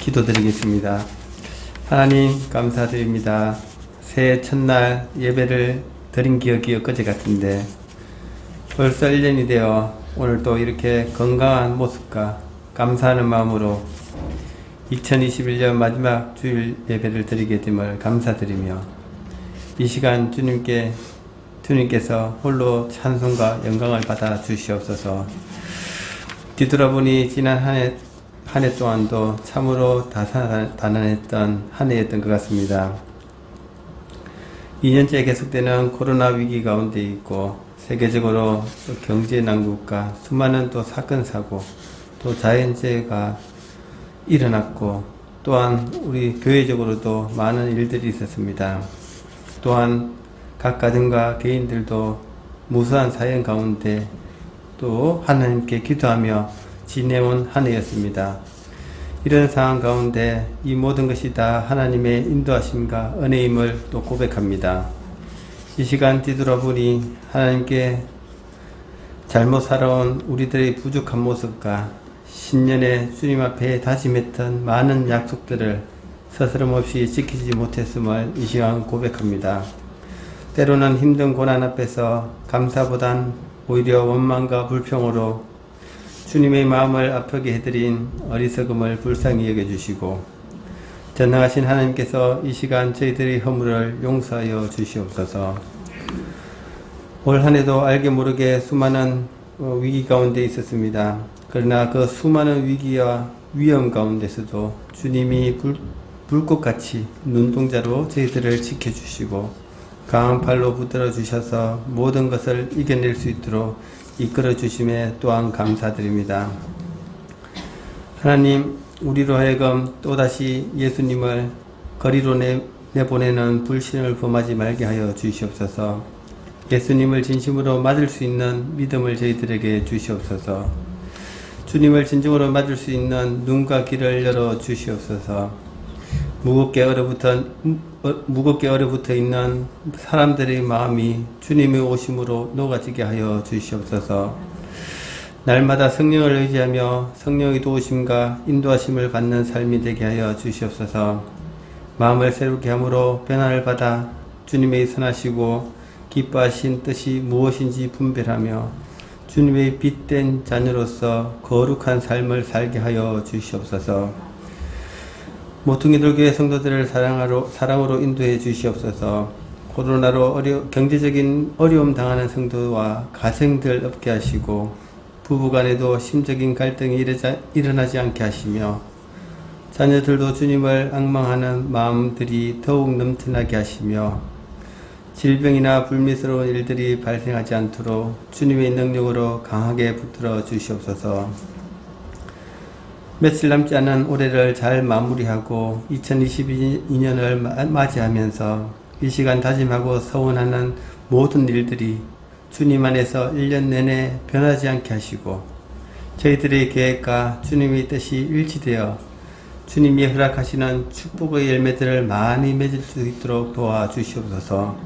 기도드리겠습니다. 하나님 감사드립니다. 새해 첫날 예배를 드린 기억이 엊그제 같은데 벌써 1년이 되어 오늘 또 이렇게 건강한 모습과 감사하는 마음으로 2021년 마지막 주일 예배를 드리게 됨을 감사드리며 이 시간 주님께서 홀로 찬송과 영광을 받아 주시옵소서. 뒤돌아보니 지난 한 해 동안도 참으로 다난했던 한 해였던 것 같습니다. 2년째 계속되는 코로나 위기 가운데 있고 세계적으로 경제 난국과 수많은 또 사건 사고 또 자연재해가 일어났고 또한 우리 교회적으로도 많은 일들이 있었습니다. 또한 각 가정과 개인들도 무수한 사연 가운데 또 하나님께 기도하며 지내온 한 해였습니다. 이런 상황 가운데 이 모든 것이 다 하나님의 인도하심과 은혜임을 또 고백합니다. 이 시간 뒤돌아보니 하나님께 잘못 살아온 우리들의 부족한 모습과 신년에 주님 앞에 다짐했던 많은 약속들을 서스럼없이 지키지 못했음을 이 시간 고백합니다. 때로는 힘든 고난 앞에서 감사보단 오히려 원망과 불평으로 주님의 마음을 아프게 해드린 어리석음을 불쌍히 여겨주시고 전능하신 하나님께서 이 시간 저희들의 허물을 용서하여 주시옵소서. 올 한해도 알게 모르게 수많은 위기 가운데 있었습니다. 그러나 그 수많은 위기와 위험 가운데서도 주님이 불꽃같이 눈동자로 저희들을 지켜주시고 강한 팔로 붙들어 주셔서 모든 것을 이겨낼 수 있도록 이끌어 주심에 또한 감사드립니다. 하나님, 우리로 하여금 또다시 예수님을 거리로 내보내는 불신을 범하지 말게 하여 주시옵소서. 예수님을 진심으로 맞을 수 있는 믿음을 저희들에게 주시옵소서. 주님을 진정으로 맞을 수 있는 눈과 귀를 열어 주시옵소서. 무겁게 얼어붙어 있는 사람들의 마음이 주님의 오심으로 녹아지게 하여 주시옵소서. 날마다 성령을 의지하며 성령의 도우심과 인도하심을 받는 삶이 되게 하여 주시옵소서. 마음을 새롭게 함으로 변화를 받아 주님의 선하시고 기뻐하신 뜻이 무엇인지 분별하며 주님의 빛된 자녀로서 거룩한 삶을 살게 하여 주시옵소서. 모퉁이들 교회 성도들을 사랑으로 인도해 주시옵소서. 코로나로 경제적인 어려움 당하는 성도와 가정들 없게 하시고 부부간에도 심적인 갈등이 일어나지 않게 하시며 자녀들도 주님을 앙망하는 마음들이 더욱 넘쳐나게 하시며 질병이나 불미스러운 일들이 발생하지 않도록 주님의 능력으로 강하게 붙들어 주시옵소서. 며칠 남지 않은 올해를 잘 마무리하고 2022년을 맞이하면서 이 시간 다짐하고 서원하는 모든 일들이 주님 안에서 1년 내내 변하지 않게 하시고 저희들의 계획과 주님의 뜻이 일치되어 주님이 허락하시는 축복의 열매들을 많이 맺을 수 있도록 도와주시옵소서.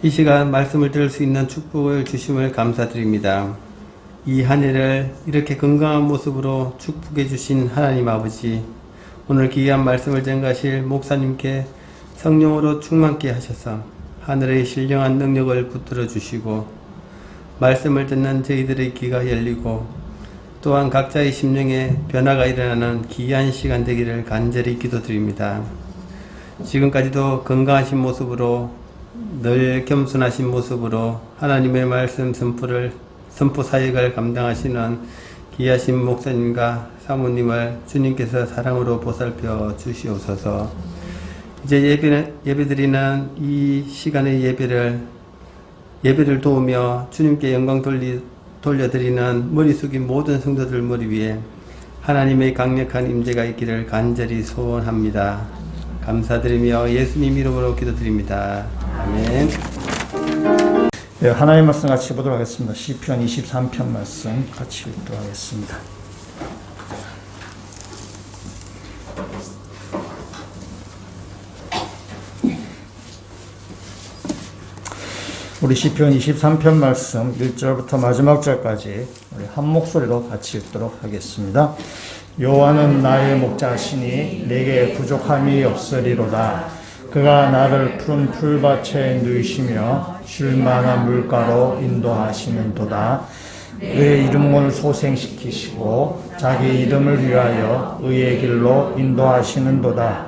이 시간 말씀을 들을 수 있는 축복을 주심을 감사드립니다. 이 한 해를 이렇게 건강한 모습으로 축복해 주신 하나님 아버지, 오늘 귀한 말씀을 전가하실 목사님께 성령으로 충만케 하셔서 하늘의 신령한 능력을 붙들어 주시고 말씀을 듣는 저희들의 귀가 열리고 또한 각자의 심령에 변화가 일어나는 귀한 시간 되기를 간절히 기도드립니다. 지금까지도 건강하신 모습으로 늘 겸손하신 모습으로 하나님의 말씀 선포 사역을 감당하시는 귀하신 목사님과 사모님을 주님께서 사랑으로 보살펴 주시옵소서. 이제 예배드리는 이 시간의 예배를 도우며 주님께 영광 돌려드리는 머리 숙인 모든 성도들 머리 위에 하나님의 강력한 임재가 있기를 간절히 소원합니다. 감사드리며 예수님 이름으로 기도드립니다. 아멘. 네, 하나님 말씀 같이 보도록 하겠습니다. 시편 23편 말씀 같이 읽도록 하겠습니다. 우리 시편 23편 말씀 1절부터 마지막 절까지 우리 한 목소리로 같이 읽도록 하겠습니다. 여호와는 나의 목자시니 내게 부족함이 없으리로다. 그가 나를 푸른 풀밭에 누이시며 쉴만한 물가로 인도하시는도다. 그의 이름을 소생시키시고 자기 이름을 위하여 의의 길로 인도하시는도다.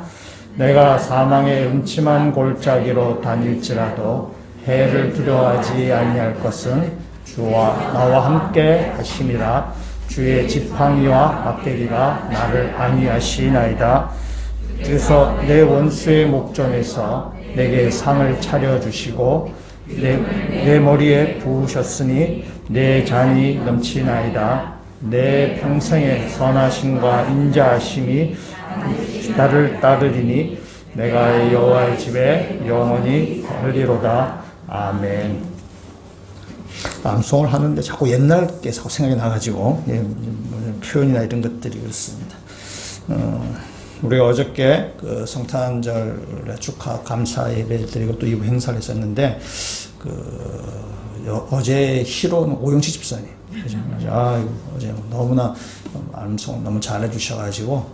내가 사망의 음침한 골짜기로 다닐지라도 해를 두려워하지 아니할 것은 주와 나와 함께 하심이라. 주의 지팡이와 막대기가 나를 안위하시나이다. 주께서 내 원수의 목전에서 내게 상을 차려주시고 내 머리에 부으셨으니 내 잔이 넘치나이다. 내 평생의 선하심과 인자하심이 나를 따르리니 내가 여호와의 집에 영원히 거하리로다. 아멘. 암송을 하는데 자꾸 옛날 게 자꾸 생각이 나가지고 표현이나 이런 것들이 그렇습니다. 우리가 어저께 그 성탄절에 축하 감사 예배 드리고 또 이부 행사를 했었는데 어제 희로는 오영시 집사님 어제 너무나 암송 너무 잘해 주셔가지고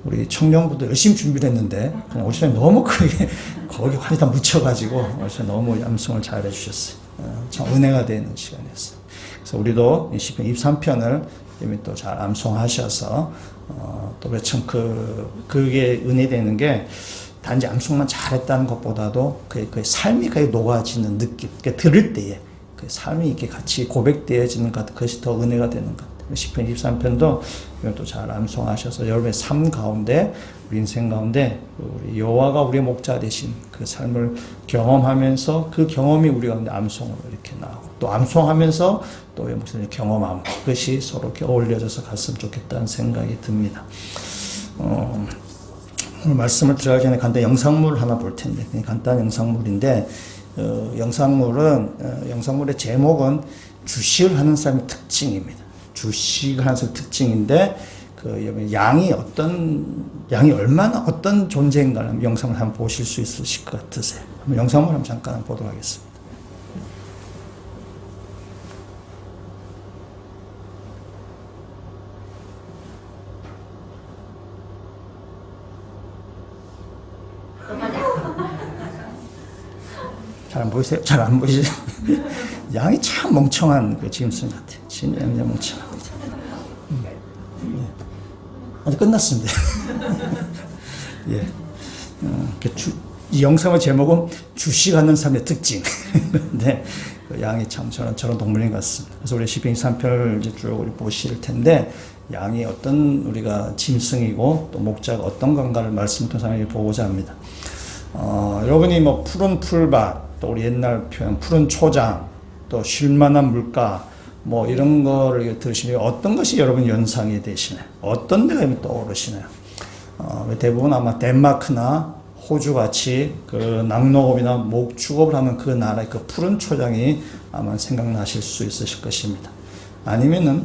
우리 청년부들 열심히 준비를 했는데 그냥 오시면 너무 크게 거기 완전히 다 묻혀가지고 오시면 너무 암송을 잘해 주셨어요. 참 은혜가 되는 시간이었어요. 그래서 우리도 시편 23편을 이미 또 잘 암송하셔서 또 참 그게 은혜되는 게 단지 암송만 잘했다는 것보다도 그 삶이 거의 녹아지는 느낌, 들을 때에 그 삶이 이렇게 같이 고백되어지는 것, 그것이 더 은혜가 되는 것 같아요. 시편 23편도 또 잘 암송하셔서 여러분의 삶 가운데, 우리 인생 가운데 우리 여호와가 우리의 목자 되신 그 삶을 경험하면서 그 경험이 우리 가운데 암송으로 이렇게 나오고 또 암송하면서 또 목사님 경험하고 그것이 서로 이렇게 어울려져서 갔으면 좋겠다는 생각이 듭니다. 오늘 말씀을 들어가기 전에 간단히 영상물 하나 볼 텐데 간단한 영상물인데 영상물의 제목은 주식을 하는 사람의 특징입니다. 주식을 하는 사람의 특징인데 양이 얼마나 어떤 존재인가를 영상을 한번 보실 수 있으실 것 같으세요. 영상물 한번 잠깐 보도록 하겠습니다. 잘 안 보이세요? 잘 안 보이시죠? 양이 참 멍청한 그 짐승 같아요. 진짜 멍청합니다. 아직 끝났습니다. 예. 이 영상의 제목은 주식하는 삶의 특징. 근데 그 양이 참 저런 동물인 것 같습니다. 그래서 우리 시편 23편을 이제 쭉 우리 보실 텐데 양이 어떤 우리가 짐승이고 또 목자가 어떤 건가를 말씀 통해서 보고자 합니다. 여러분이 뭐 푸른 풀밭, 또 우리 옛날 표현 푸른 초장, 또 쉴만한 물가, 뭐 이런 거를 들으시면 어떤 것이 여러분 연상이 되시나요? 어떤 데가 떠오르시나요? 대부분 아마 덴마크나 호주 같이 그 낙농업이나 목축업을 하는 그 나라의 그 푸른 초장이 아마 생각나실 수 있으실 것입니다. 아니면은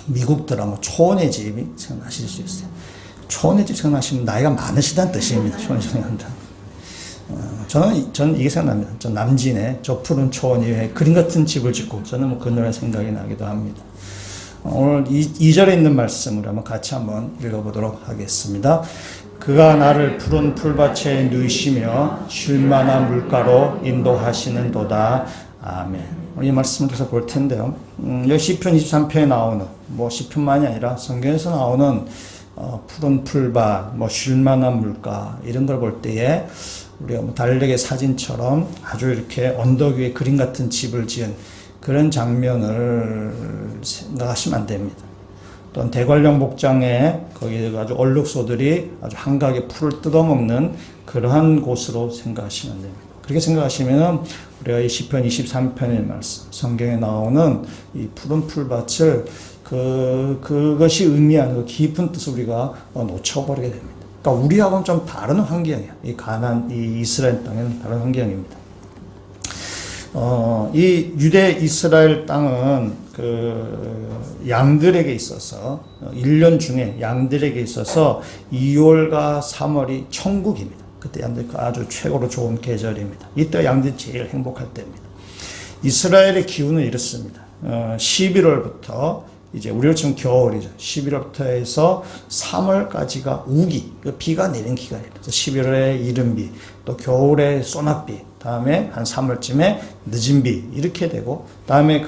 미국 드라마 초원의 집이 생각나실 수 있어요. 초원의 집 생각나시면 나이가 많으시다는 뜻입니다. 초원의 집 생각난다. 저는 이게 생각납니다. 저 남진의 저 푸른 초원 위에 그림 같은 집을 짓고 저는 뭐 그 노래 생각이 나기도 합니다. 오늘 2절에 있는 말씀을 한번 같이 한번 읽어보도록 하겠습니다. 그가 나를 푸른 풀밭에 누이시며 쉴만한 물가로 인도하시는도다. 아멘. 이 말씀을 계속 볼 텐데요. 여기 시편 23편에 나오는 뭐 시편만이 아니라 성경에서 나오는 푸른 풀밭, 뭐 쉴만한 물가 이런 걸 볼 때에 우리가 뭐 달력의 사진처럼 아주 이렇게 언덕 위에 그림 같은 집을 지은 그런 장면을 생각하시면 안 됩니다. 또한 대관령 목장에 거기 아주 얼룩소들이 아주 한가하게 풀을 뜯어먹는 그러한 곳으로 생각하시면 됩니다. 그렇게 생각하시면 우리가 이 시편 23편의 말씀, 성경에 나오는 이 푸른 풀밭을 그것이 의미하는 그 깊은 뜻을 우리가 놓쳐버리게 됩니다. 그러니까 우리하고는 좀 다른 환경이에요. 이 이스라엘 땅에는 다른 환경입니다. 이 유대 이스라엘 땅은 그 양들에게 있어서 1년 중에 양들에게 있어서 2월과 3월이 천국입니다. 그때 양들 아주 최고로 좋은 계절입니다. 이때 양들이 제일 행복할 때입니다. 이스라엘의 기후는 이렇습니다. 11월부터 이제 우리로 치면 겨울이죠. 11월부터 해서 3월까지가 우기, 비가 내리는 기간이에요. 그래서 11월에 이른 비, 또 겨울에 소낙비, 다음에 한 3월쯤에 늦은 비 이렇게 되고, 다음에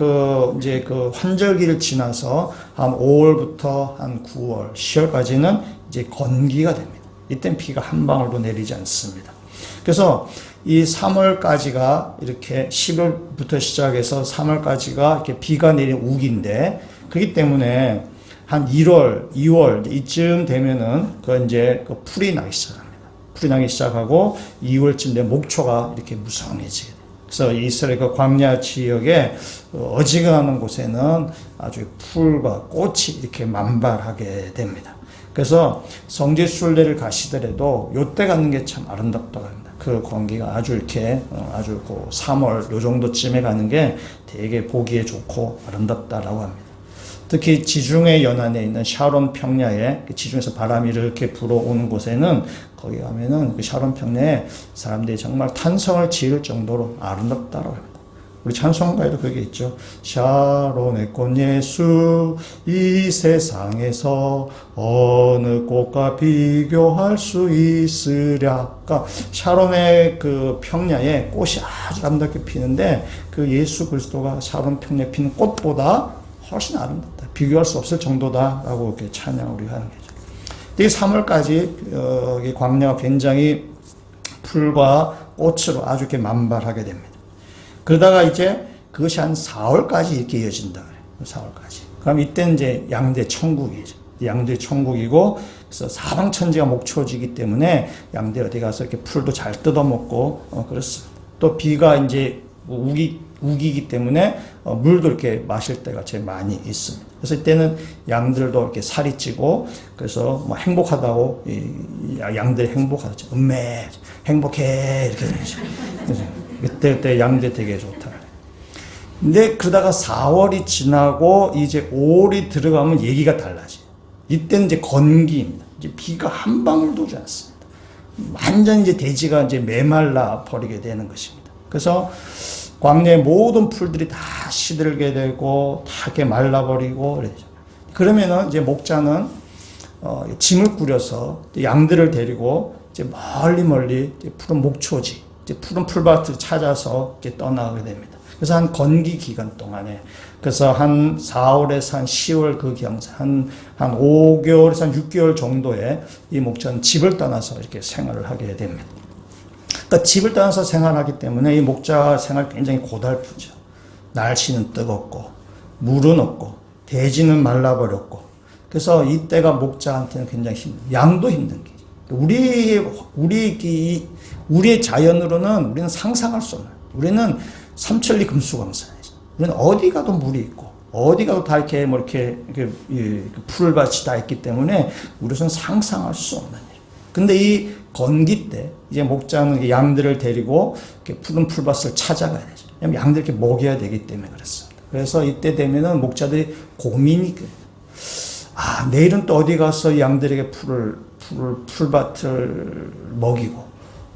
이제 그 환절기를 지나서 한 5월부터 한 9월, 10월까지는 이제 건기가 됩니다. 이땐 비가 한 방울도 내리지 않습니다. 그래서 이 3월까지가 이렇게 10월부터 시작해서 3월까지가 이렇게 비가 내린 우기인데, 그렇기 때문에 한 1월, 2월 이쯤 되면은 이제 풀이 나기 시작합니다. 풀이 나기 시작하고 2월쯤 되면 목초가 이렇게 무성해지게 돼요. 그래서 이스라엘 그 광야 지역에 어지간한 곳에는 아주 풀과 꽃이 이렇게 만발하게 됩니다. 그래서 성지 순례를 가시더라도 요때 가는 게 참 아름답다고 합니다. 그 공기가 아주 이렇게 아주 3월 요 정도쯤에 가는 게 되게 보기에 좋고 아름답다라고 합니다. 특히 지중해 연안에 있는 샤론 평야에 지중해에서 바람이 이렇게 불어오는 곳에는 거기 가면은 그 샤론 평야에 사람들이 정말 탄성을 지을 정도로 아름답다라고 합니다. 우리 찬송가에도 그게 있죠. 샤론의 꽃 예수 이 세상에서 어느 꽃과 비교할 수 있으랴. 그러니까 샤론의 그 평야에 꽃이 아주 아름답게 피는데 그 예수 그리스도가 샤론 평야에 피는 꽃보다 훨씬 아름답다. 비교할 수 없을 정도다라고 이렇게 찬양을 우리가 하는 거죠. 이 3월까지 광야가 굉장히 풀과 꽃으로 아주 이렇게 만발하게 됩니다. 그러다가 이제 그것이 한 4월까지 이렇게 이어진다 그래요. 4월까지. 그럼 이때는 이제 양대 천국이죠. 양대 천국이고, 그래서 사방천지가 목초지기 때문에 양대 어디 가서 이렇게 풀도 잘 뜯어먹고 그렇습니다. 또 비가 이제 우기기 때문에 물도 이렇게 마실 때가 제일 많이 있습니다. 그래서 이때는 양들도 이렇게 살이 찌고, 그래서 뭐 행복하다고 양들이 행복하죠. 행복해 이렇게 되죠. 그때 양들 되게 좋다. 근데 그러다가 4월이 지나고 이제 5월이 들어가면 얘기가 달라져요. 이때는 이제 건기입니다. 이제 비가 한 방울도 오지 않습니다. 완전 이제 대지가 이제 메말라 버리게 되는 것입니다. 그래서 광야의 모든 풀들이 다 시들게 되고 다 이렇게 말라버리고 그러죠. 그러면은 이제 목자는 짐을 꾸려서 양들을 데리고 이제 멀리 이제 푸른 목초지, 이제 푸른 풀밭을 찾아서 이제 떠나게 됩니다. 그래서 한 건기 기간 동안에, 그래서 한 4월에서 한 10월 그 기간에서 한 5개월에서 한 6개월 정도에 이 목자는 집을 떠나서 이렇게 생활을 하게 됩니다. 그러니까 집을 떠나서 생활하기 때문에 이 목자 생활 굉장히 고달프죠. 날씨는 뜨겁고, 물은 없고, 대지는 말라버렸고, 그래서 이때가 목자한테는 굉장히 양도 힘든 길이에요. 우리의 자연으로는 우리는 상상할 수 없는, 우리는 삼천리 금수강산이죠. 우리는 어디 가도 물이 있고, 어디 가도 다 이렇게 풀밭이 다 있기 때문에 우리는 상상할 수 없는 일. 근데 이 건기 때 이제 목자는 양들을 데리고 이렇게 푸른 풀밭을 찾아가야 되죠. 왜냐면 양들 이렇게 먹여야 되기 때문에 그렇습니다. 그래서 이때 되면은 목자들이 고민이 그래요. 내일은 또 어디 가서 양들에게 풀밭을 먹이고,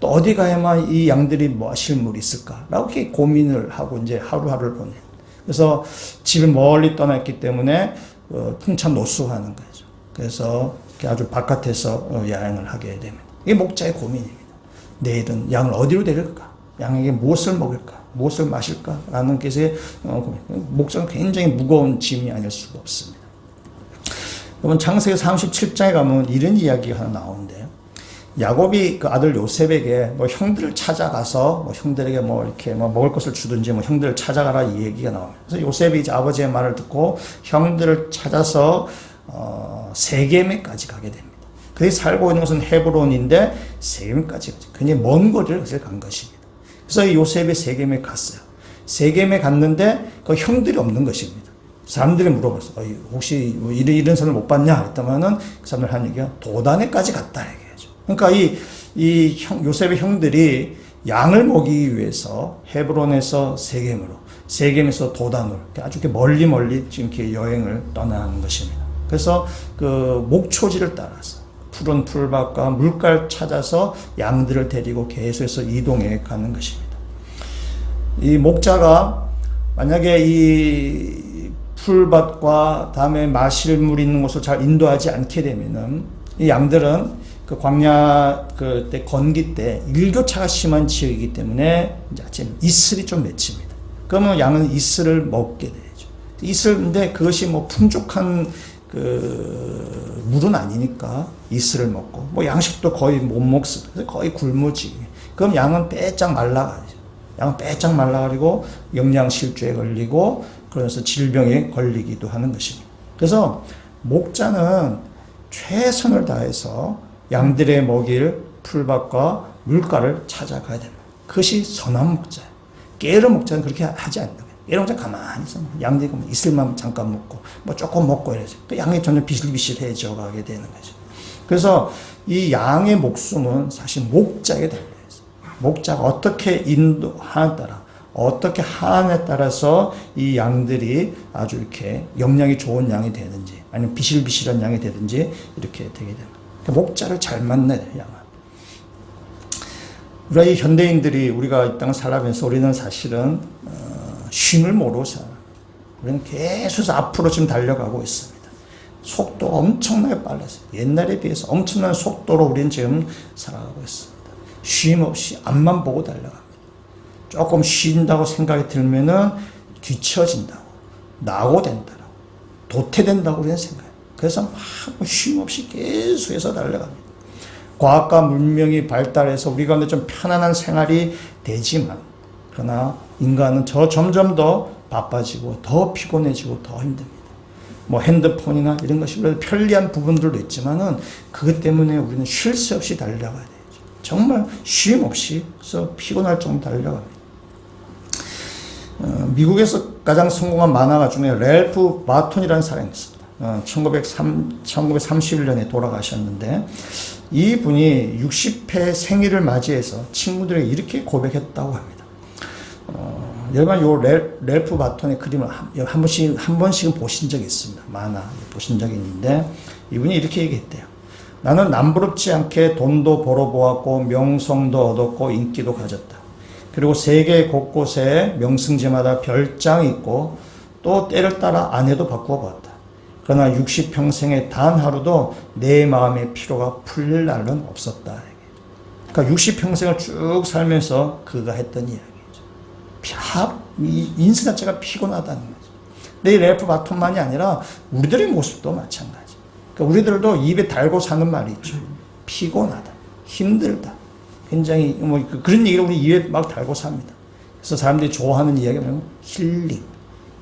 또 어디 가야만 이 양들이 마실 물이 있을까라고 이렇게 고민을 하고 이제 하루하루를 보내요. 그래서 집을 멀리 떠났기 때문에 풍차 노숙하는 거죠. 그래서 아주 바깥에서 야행을 하게 됩니다. 이게 목자의 고민입니다. 내일은 양을 어디로 데릴까? 양에게 무엇을 먹일까? 무엇을 마실까? 라는 것에 고민. 목자는 굉장히 무거운 짐이 아닐 수가 없습니다. 여러분, 창세기 37장에 가면 이런 이야기가 하나 나오는데요. 야곱이 그 아들 요셉에게 형들을 찾아가서 형들에게 이렇게 먹을 것을 주든지 형들을 찾아가라 이 얘기가 나옵니다. 그래서 요셉이 이제 아버지의 말을 듣고 형들을 찾아서 세겜에까지 가게 됩니다. 그들이 살고 있는 것은 헤브론인데 세겜까지 굉장히 먼 거리를 간 것입니다. 그래서 요셉이 세겜에 갔어요. 세겜에 갔는데 그 형들이 없는 것입니다. 사람들이 물어봤어요. 혹시 이런 사람을 못 봤냐? 했더니는 그 사람들 한 얘기가 도단에까지 갔다 얘기하죠. 그러니까 요셉의 형들이 양을 먹이기 위해서 헤브론에서 세겜으로, 세겜에서 도단으로 아주 멀리 지금 이렇게 여행을 떠나는 것입니다. 그래서 그 목초지를 따라서 푸른 풀밭과 물가를 찾아서 양들을 데리고 계속해서 이동해 가는 것입니다. 이 목자가 만약에 이 풀밭과 다음에 마실 물 있는 곳을 잘 인도하지 않게 되면은 이 양들은 그 광야 그때 건기 때 일교차가 심한 지역이기 때문에 이제 아침 이슬이 좀 맺힙니다. 그러면 양은 이슬을 먹게 되죠. 이슬인데 그것이 뭐 풍족한 그 물은 아니니까 이슬을 먹고 뭐 양식도 거의 못 먹습니다. 그래서 거의 굶어지게. 그럼 양은 빼짝 말라가죠. 양은 빼짝 말라가지고 영양실조에 걸리고 그러면서 질병에 걸리기도 하는 것입니다. 그래서 목자는 최선을 다해서 양들의 먹일 풀밭과 물가를 찾아가야 됩니다. 그것이 선한 목자예요. 게으른 목자는 그렇게 하지 않는 거예요. 게으른 목자는 가만히 있어. 양들이 이슬만 잠깐 먹고 뭐 조금 먹고 이러죠. 그 양이 점점 비실비실해져 가게 되는 거죠. 그래서 이 양의 목숨은 사실 목자에게 달려있어요. 목자가 어떻게 인도하느냐에 따라 어떻게 하느냐에 따라서 이 양들이 아주 이렇게 영양이 좋은 양이 되든지 아니면 비실비실한 양이 되든지 이렇게 되게 됩니다. 목자를 잘 만나야 돼요, 양은. 우리가 이 현대인들이 우리가 이 땅을 살아가면서 우리는 사실은 쉼을 모르고 살아요. 우리는 계속 앞으로 지금 달려가고 있습니다. 속도가 엄청나게 빨라서 옛날에 비해서 엄청난 속도로 우리는 지금 살아가고 있습니다. 쉼 없이 앞만 보고 달려갑니다. 조금 쉰다고 생각이 들면은 뒤처진다고, 낙오된다고, 도태된다고 우리는 생각해요. 그래서 막 쉼 없이 계속해서 달려갑니다. 과학과 문명이 발달해서 우리 가운데 좀 편안한 생활이 되지만, 그러나 인간은 점점 더 바빠지고, 더 피곤해지고, 더 힘듭니다. 뭐 핸드폰이나 이런 것이 편리한 부분들도 있지만은, 그것 때문에 우리는 쉴 새 없이 달려가야 되죠. 정말 쉼 없이 피곤할 정도 달려갑니다. 미국에서 가장 성공한 만화가 중에 랠프 바톤이라는 사람이 있습니다. 1931년에 돌아가셨는데 이분이 60회 생일을 맞이해서 친구들에게 이렇게 고백했다고 합니다. 여러분 요 랠프 바톤의 그림을 한 번씩은 보신 적이 있습니다. 만화 보신 적이 있는데 이분이 이렇게 얘기했대요. 나는 남부럽지 않게 돈도 벌어보았고 명성도 얻었고 인기도 가졌다. 그리고 세계 곳곳에 명승지마다 별장이 있고 또 때를 따라 아내도 바꾸어 보았다. 그러나 60평생에 단 하루도 내 마음의 피로가 풀릴 날은 없었다. 그러니까 60평생을 쭉 살면서 그가 했던 이야기죠. 인생 자체가 피곤하다는 거죠. 근데 이 랠프 바톤만이 아니라 우리들의 모습도 마찬가지. 그러니까 우리들도 입에 달고 사는 말이 있죠. 피곤하다, 힘들다. 굉장히 뭐 그런 얘기를 우리 입에 막 달고 삽니다. 그래서 사람들이 좋아하는 이야기가 뭐냐면 힐링,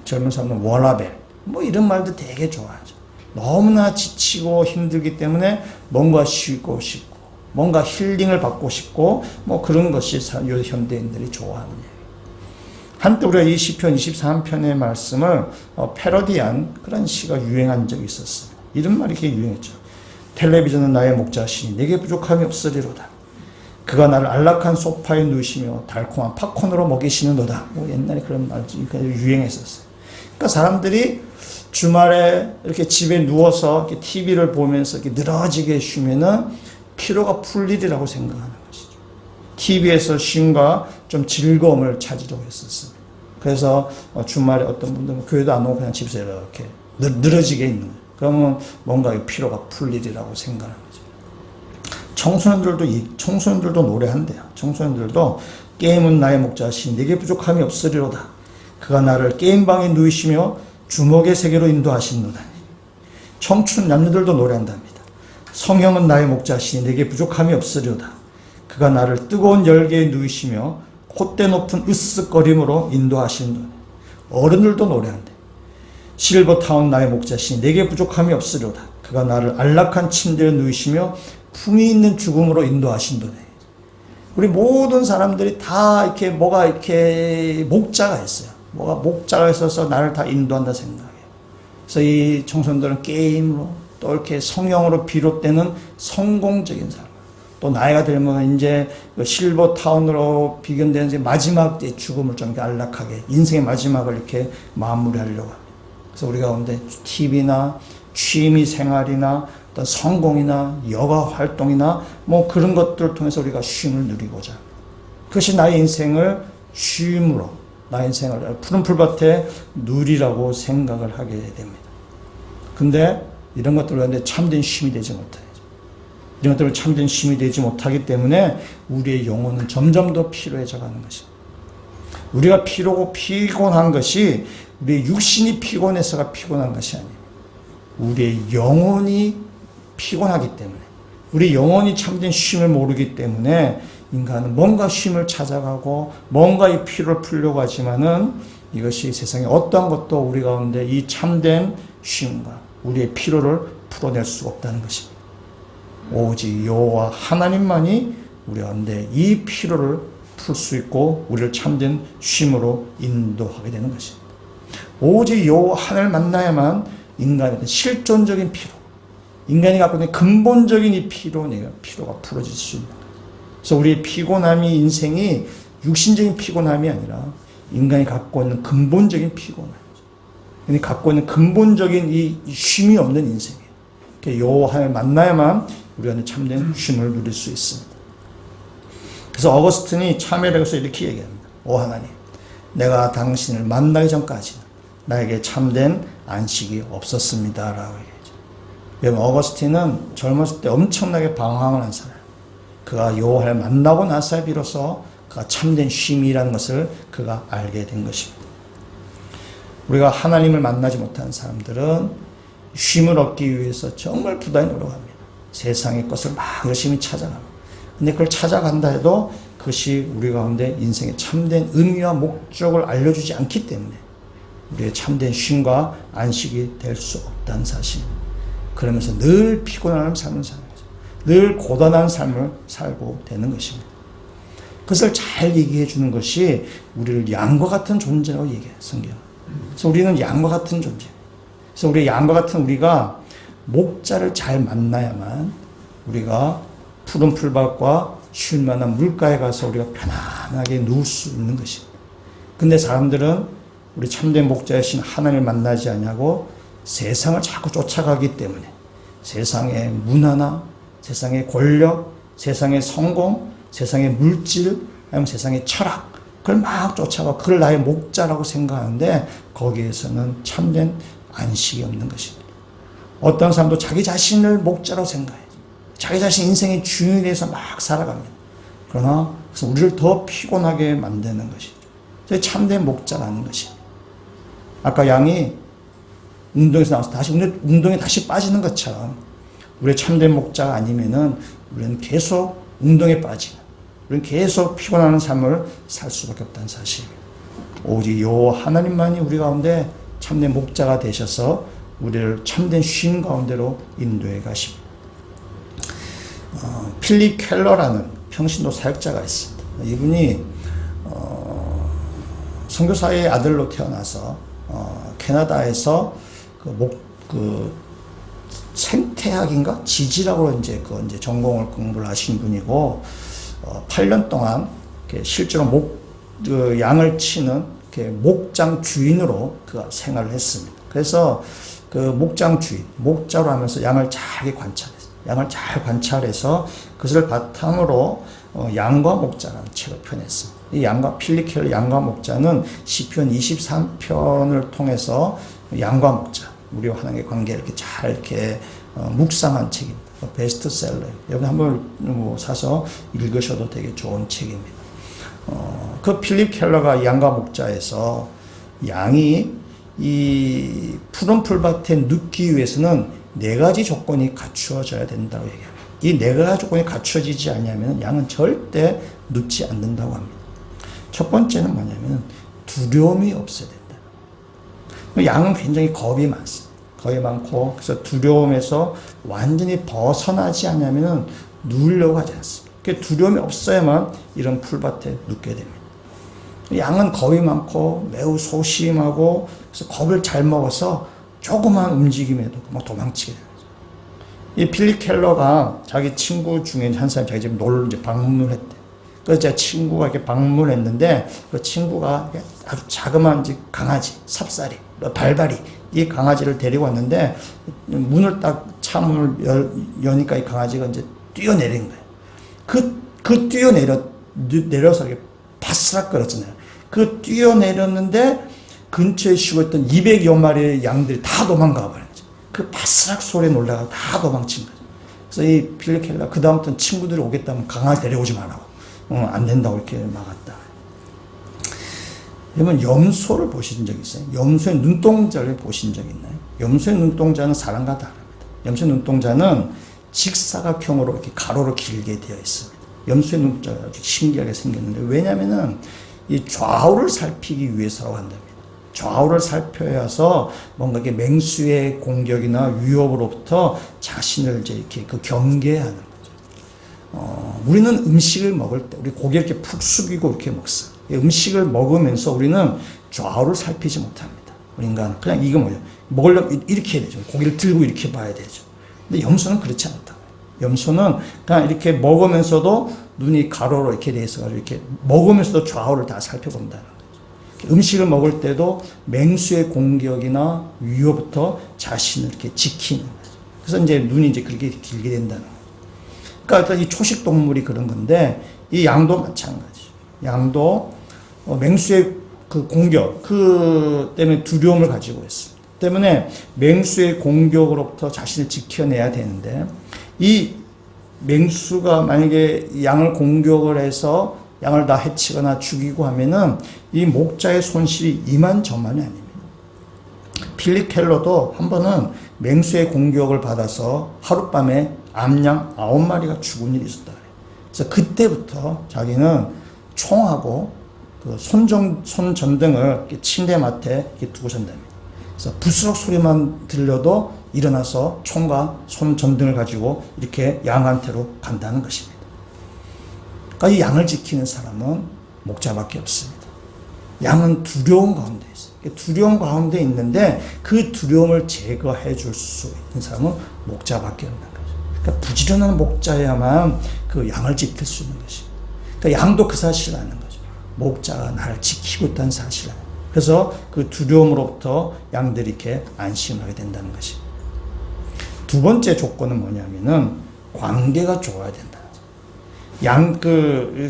젊은 사람은 워라벨. 뭐 이런 말도 되게 좋아하죠. 너무나 지치고 힘들기 때문에 뭔가 쉬고 싶고 뭔가 힐링을 받고 싶고 뭐 그런 것이 현대인들이 좋아하는 얘기. 한때 우리가 이 시편 23편의 말씀을 패러디한 그런 시가 유행한 적이 있었습니다. 이런 말이 이렇게 유행했죠. 텔레비전은 나의 목자시니 내게 부족함이 없으리로다. 그가 나를 안락한 소파에 누우시며 달콤한 팝콘으로 먹이시는도다. 뭐 옛날에 그런 말이 유행했었어요. 그러니까 사람들이 주말에 이렇게 집에 누워서 이렇게 TV를 보면서 이렇게 늘어지게 쉬면은 피로가 풀리리라고 생각하는 것이죠. TV에서 쉼과 좀 즐거움을 찾으려고 했었습니다. 그래서 주말에 어떤 분들은 교회도 안 오고 그냥 집에서 이렇게 늘어지게 있는 거예요. 그러면 뭔가 피로가 풀리리라고 생각하는 거죠. 청소년들도 노래한대요. 청소년들도 게임은 나의 목자신 내게 부족함이 없으리로다. 그가 나를 게임방에 누이시며 주먹의 세계로 인도하시노다. 청춘 남녀들도 노래한답니다. 성형은 나의 목자시니 내게 부족함이 없으리로다. 그가 나를 뜨거운 열기에 누이시며 콧대 높은 으쓱거림으로 인도하시노다. 어른들도 노래한대. 실버타운 나의 목자시니 내게 부족함이 없으리로다. 그가 나를 안락한 침대에 누이시며 품위 있는 죽음으로 인도하신도다. 우리 모든 사람들이 다 이렇게 뭐가 이렇게 목자가 있어요. 뭐가 목자가 있어서 나를 다 인도한다 생각해요. 그래서 이 청소년들은 게임으로 또 이렇게 성형으로 비롯되는 성공적인 삶. 또 나이가 들면 이제 실버타운으로 비견되는 이제 마지막 죽음을 좀 안락하게 인생의 마지막을 이렇게 마무리하려고 합니다. 그래서 우리 가운데 TV나 취미 생활이나 어떤 성공이나 여가 활동이나 뭐 그런 것들을 통해서 우리가 쉼을 누리고자. 그것이 나의 인생을 쉼으로 나의 인생을 푸른 풀밭에 누리라고 생각을 하게 됩니다. 근데 이런 것들 가운데 참된 쉼이 되지 못해요. 이런 것들을 참된 쉼이 되지 못하기 때문에 우리의 영혼은 점점 더 피로해져 가는 것입니다. 우리가 피로고 피곤한 것이 우리의 육신이 피곤해서가 피곤한 것이 아니에요. 우리의 영혼이 피곤하기 때문에, 우리 영혼이 참된 쉼을 모르기 때문에 인간은 뭔가 쉼을 찾아가고 뭔가 이 피로를 풀려고 하지만은 이것이 세상에 어떠한 것도 우리 가운데 이 참된 쉼과 우리의 피로를 풀어낼 수가 없다는 것입니다. 오직 여호와 하나님만이 우리 가운데 이 피로를 풀 수 있고 우리를 참된 쉼으로 인도하게 되는 것입니다. 오직 여호와 하나님을 만나야만 인간의 실존적인 피로, 인간이 갖고 있는 근본적인 이 피로가 풀어질 수 있는 거예요. 그래서 우리의 피곤함이 인생이 육신적인 피곤함이 아니라 인간이 갖고 있는 근본적인 피곤함이죠. 인간이 갖고 있는 근본적인 이 쉼이 없는 인생이에요. 여호와 하나님을 만나야만 우리가 참된 쉼을 누릴 수 있습니다. 그래서 어거스틴이 참회에서 이렇게 얘기합니다. 오 하나님, 내가 당신을 만나기 전까지는 나에게 참된 안식이 없었습니다. 라고 얘기하죠. 여러분, 어거스틴은 젊었을 때 엄청나게 방황을 한 사람. 그가 여호와를 만나고 나서 비로소 그가 참된 쉼이라는 것을 그가 알게 된 것입니다. 우리가 하나님을 만나지 못한 사람들은 쉼을 얻기 위해서 정말 부단히 노력합니다. 세상의 것을 막 열심히 찾아갑니다. 근데 그걸 찾아간다 해도 그것이 우리 가운데 인생의 참된 의미와 목적을 알려주지 않기 때문에 우리의 참된 쉼과 안식이 될 수 없다는 사실입니다. 그러면서 늘 피곤한 삶을 사는 거죠. 늘 고단한 삶을 살고 되는 것입니다. 그것을 잘 얘기해 주는 것이 우리를 양과 같은 존재라고 얘기해요, 성경은. 그래서 우리는 양과 같은 존재. 그래서 우리 양과 같은 우리가 목자를 잘 만나야만 우리가 푸른 풀밭과 쉴 만한 물가에 가서 우리가 편안하게 누울 수 있는 것입니다. 근데 사람들은 우리 참된 목자이신 하나님을 만나지 않냐고 세상을 자꾸 쫓아가기 때문에 세상의 문화나 세상의 권력, 세상의 성공, 세상의 물질, 아니면 세상의 철학, 그걸 막 쫓아가고 그걸 나의 목자라고 생각하는데 거기에서는 참된 안식이 없는 것입니다. 어떤 사람도 자기 자신을 목자라고 생각해요. 자기 자신 인생의 주인에 대해서 막 살아갑니다. 그러나 그래서 우리를 더 피곤하게 만드는 것이죠. 참된 목자라는 것입니다. 아까 양이 운동에서 나와서 다시 운동에 다시 빠지는 것처럼 우리의 참된 목자가 아니면은 우리는 계속 운동에 빠지고 우리는 계속 피곤하는 삶을 살 수밖에 없다는 사실입니다. 오직 여호와 하나님만이 우리 가운데 참된 목자가 되셔서 우리를 참된 쉼 가운데로 인도해 가십니다. 필립 켈러라는 평신도 사역자가 있습니다. 이분이 선교사의 아들로 태어나서 캐나다에서 생태학인가 지질학으로 이제 전공을 공부를 하신 분이고 8년 동안 실제로 양을 치는 목장 주인으로 그가 생활을 했습니다. 그래서 그 목장 주인, 목자로 하면서 양을 잘 관찰해서 그것을 바탕으로 양과 목자라는 책을 펴냈습니다. 이 필립 켈러 양과 목자는 시편 23편을 통해서 양과 목자, 우리와 하나님의 관계를 이렇게 묵상한 책입니다. 베스트셀러예요. 여러분 한번 사서 읽으셔도 되게 좋은 책입니다. 그 필립 켈러가 양과 목자에서 양이 이 푸른 풀밭에 눕기 위해서는 4가지 조건이 갖추어져야 된다고 얘기합니다. 이 4가지 조건이 갖추어지지 않으면 양은 절대 눕지 않는다고 합니다. 첫 번째는 뭐냐면 두려움이 없어야 된다. 양은 굉장히 겁이 많습니다. 겁이 많고 그래서 두려움에서 완전히 벗어나지 않으면 누우려고 하지 않습니다. 두려움이 없어야만 이런 풀밭에 눕게 됩니다. 양은 겁이 많고 매우 소심하고 그래서 겁을 잘 먹어서 조그만 움직임에도 막 도망치게 됩니다. 이 필립 켈러가 자기 친구 중에 한 사람이 자기 집 이제 방문을 했대. 그래서 제 친구가 이렇게 방문했는데 그 친구가 아주 자그마한 강아지, 삽살이, 발발이 이 강아지를 데리고 왔는데 문을 딱 차문을 여니까 이 강아지가 이제 뛰어내린 거예요. 내려서 이렇게 바스락거렸잖아요. 그 뛰어내렸는데 근처에 쉬고 있던 200여 마리의 양들이 다 도망가 버린 거죠. 그 바스락 소리에 놀라가 다 도망친 거죠. 그래서 이 필립 켈러 그 다음부터는 친구들이 오겠다면 강아지 데려오지 말라고, 안 된다고 이렇게 막았다. 여러분 염소를 보신 적 있어요? 염소의 눈동자를 보신 적 있나요? 염소의 눈동자는 사람과 다릅니다. 염소의 눈동자는 직사각형으로 이렇게 가로로 길게 되어 있습니다. 염소의 눈동자가 아주 신기하게 생겼는데, 왜냐면은 이 좌우를 살피기 위해서라고 한답니다. 좌우를 살펴야 해서 뭔가 이게 맹수의 공격이나 위협으로부터 자신을 이제 이렇게 그 경계하는 거죠. 우리는 음식을 먹을 때 우리 고개를 이렇게 푹 숙이고 이렇게 먹어요. 음식을 먹으면서 우리는 좌우를 살피지 못합니다. 우리 인간 그냥 이거 뭐예요? 먹으려면 이렇게 해야 되죠. 고개를 들고 이렇게 봐야 되죠. 근데 염소는 그렇지 않다. 염소는 그냥 이렇게 먹으면서도 눈이 가로로 이렇게 돼 있어가지고 이렇게 먹으면서도 좌우를 다 살펴본다는 거죠. 음식을 먹을 때도 맹수의 공격이나 위협부터 자신을 이렇게 지키는 거죠. 그래서 이제 눈이 이제 그렇게 길게 된다는 거예요. 그러니까 일단 이 초식 동물이 그런 건데, 이 양도 마찬가지. 양도 맹수의 그 공격, 그 때문에 두려움을 가지고 있습니다. 때문에 맹수의 공격으로부터 자신을 지켜내야 되는데, 이 맹수가 만약에 양을 공격을 해서 양을 다 해치거나 죽이고 하면은 이 목자의 손실이 이만저만이 아닙니다. 필립 켈러도 한 번은 맹수의 공격을 받아서 하룻밤에 암양 9마리가 죽은 일이 있었다. 그래서 그때부터 자기는 총하고 그 손전등을 침대 맡에 이렇게 두고 잔답니다. 그래서 부스럭 소리만 들려도 일어나서 총과 손전등을 가지고 이렇게 양한테로 간다는 것입니다. 그러니까 이 양을 지키는 사람은 목자밖에 없습니다. 양은 두려움 가운데 있어요. 두려움 가운데 있는데 그 두려움을 제거해 줄 수 있는 사람은 목자밖에 없는 거죠. 그러니까 부지런한 목자야만 그 양을 지킬 수 있는 것입니다. 그러니까 양도 그 사실을 아는 거죠. 목자가 나를 지키고 있다는 사실을 아는 거예요. 그래서 그 두려움으로부터 양들이 이렇게 안심하게 된다는 것입니다. 두 번째 조건은 뭐냐면은 관계가 좋아야 된다.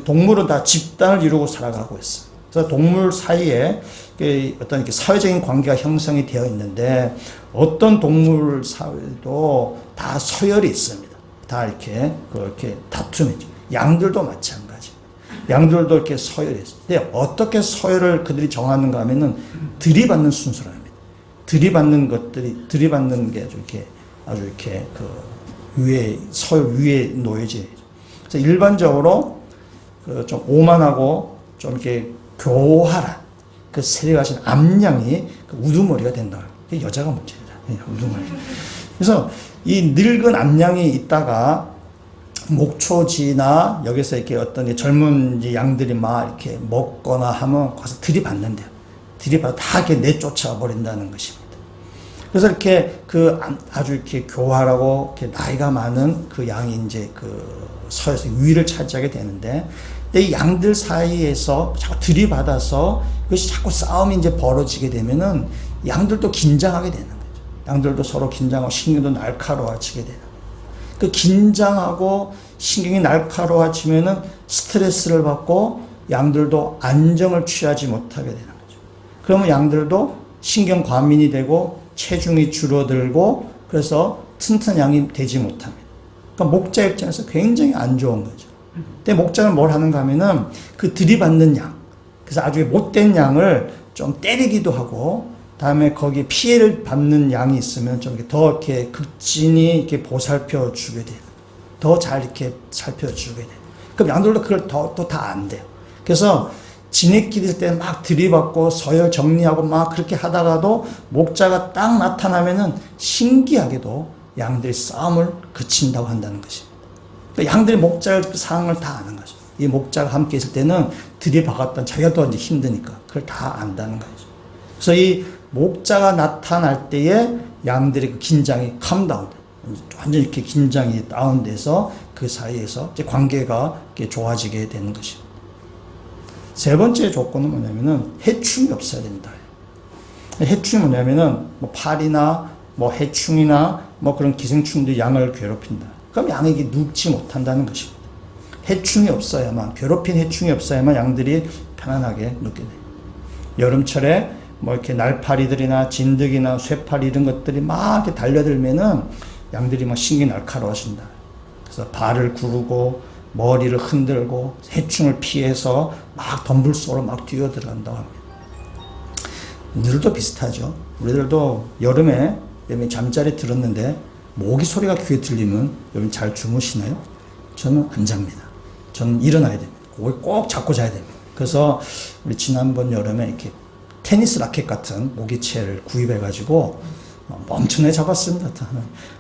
동물은 다 집단을 이루고 살아가고 있어. 그래서 동물 사이에 어떤 이렇게 사회적인 관계가 형성이 되어 있는데, 어떤 동물 사회도 다 서열이 있습니다. 다 이렇게 다툼이죠. 양들도 마찬가지. 양들도 이렇게 서열이 있어요. 근데 어떻게 서열을 그들이 정하는가 하면은 들이받는 순서로 합니다. 들이받는 게 아주 이렇게 서열 위에 놓여져 있죠. 그래서 일반적으로 좀 오만하고 좀 이렇게 교활한 그 세력하신 암양이 우두머리가 된다. 여자가 문제입니다. 우두머리. 그래서 이 늙은 암양이 있다가 목초지나 여기서 이렇게 어떤 젊은 양들이 막 이렇게 먹거나 하면 가서 들이받는데요. 들이받아 다 이렇게 내쫓아 버린다는 것입니다. 그래서 이렇게 아주 이렇게 교활하고 이렇게 나이가 많은 그 양이 이제 서에서 위를 차지하게 되는데, 이 양들 사이에서 자꾸 들이받아서 이것이 자꾸 싸움이 이제 벌어지게 되면은 양들도 긴장하게 되는 거죠. 양들도 서로 긴장하고 신경도 날카로워지게 되는 거예요. 그 긴장하고 신경이 날카로워지면은 스트레스를 받고 양들도 안정을 취하지 못하게 되는 거죠. 그러면 양들도 신경 과민이 되고 체중이 줄어들고, 그래서 튼튼한 양이 되지 못합니다. 그러니까 목자 입장에서 굉장히 안 좋은 거죠. 근데 목자는 뭘 하는가 하면은 그 들이받는 양, 그래서 아주 못된 양을 좀 때리기도 하고, 다음에 거기에 피해를 받는 양이 있으면 좀 더 이렇게 극진히 이렇게 보살펴 주게 돼요. 더 잘 이렇게 살펴주게 돼요. 그럼 양들도 그걸 또 다 안 돼요. 그래서 지네끼리 있을 때 막 들이받고 서열 정리하고 막 그렇게 하다가도 목자가 딱 나타나면은 신기하게도 양들이 싸움을 그친다고 한다는 것입니다. 그러니까 양들이 목자의 그 상황을 다 아는 거죠. 이 목자가 함께 있을 때는 들이박았던 자기가 또 이제 힘드니까 그걸 다 안다는 거죠. 그래서 이 목자가 나타날 때에 양들의 그 긴장이 캄다운, 완전히 이렇게 긴장이 다운돼서 그 사이에서 이제 관계가 이렇게 좋아지게 되는 것입니다. 세 번째 조건은 뭐냐면은 해충이 없어야 된다. 해충이 뭐냐면은 뭐 파리나 뭐 해충이나 뭐 그런 기생충들이 양을 괴롭힌다. 그럼 양에게 눕지 못한다는 것입니다. 해충이 없어야만, 괴롭힌 해충이 없어야만 양들이 편안하게 눕게 돼요. 여름철에 뭐 이렇게 날파리들이나 진드기나 쇠파리 이런 것들이 막 이렇게 달려들면은 양들이 막 신기 날카로워진다. 그래서 발을 구르고 머리를 흔들고 해충을 피해서 막 덤불 속으로 막 뛰어 들어간다고 합니다. 우리들도 비슷하죠. 우리들도 여름에 잠자리 들었는데 모기 소리가 귀에 들리면 여러분 잘 주무시나요? 저는 안 잡니다. 저는 일어나야 됩니다. 그걸 꼭 잡고 자야 됩니다. 그래서 우리 지난번 여름에 이렇게 테니스 라켓 같은 모기채를 구입해가지고 엄청나게 잡았습니다.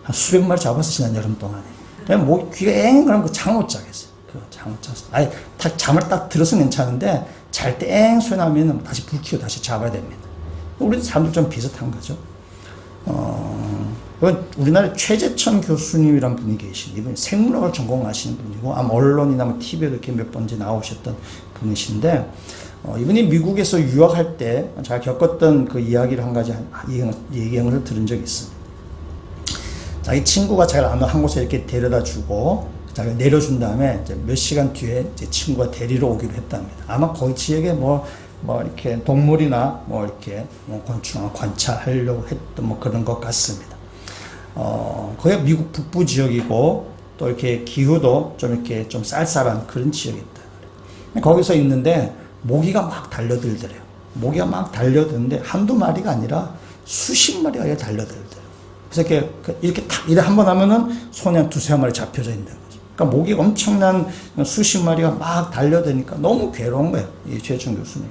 한 수백 마리 잡았어, 지난 여름 동안에. 그냥 귀가 엥 그러면 잠 못 자겠어요. 잠 못 잤어요. 아니, 잠을 딱 들었으면 괜찮은데 잘 때 엥 소리 나면 다시 불 켜고 다시 잡아야 됩니다. 우리 사람들 좀 비슷한 거죠. 우리나라 최재천 교수님이란 분이 계신, 이분이 생물학을 전공하시는 분이고 아마 언론이나 뭐 TV에도 이렇게 몇 번째 나오셨던 분이신데, 이분이 미국에서 유학할 때 제가 겪었던 그 이야기를 한 가지 얘기한 것을 들은 적이 있습니다. 자기 친구가 잘 아는 한 곳에 이렇게 데려다 주고 자기가 내려준 다음에 이제 몇 시간 뒤에 제 친구가 데리러 오기로 했답니다. 아마 거기 지역에 뭐 이렇게 동물이나 뭐 이렇게 뭐 곤충을 관찰하려고 했던 뭐 그런 것 같습니다. 거기가 미국 북부 지역이고 또 이렇게 기후도 좀 이렇게 좀 쌀쌀한 그런 지역이다. 거기서 있는데 모기가 막 달려들더래요. 모기가 막 달려드는데 한두 마리가 아니라 수십 마리가 달려들더래요. 그래서 이렇게 탁 이래 한번 하면은 손에 한 두세 마리 잡혀져 있는 거죠. 그러니까 모기가 엄청난 수십 마리가 막 달려드니까 너무 괴로운 거예요. 이 최재천 교수님.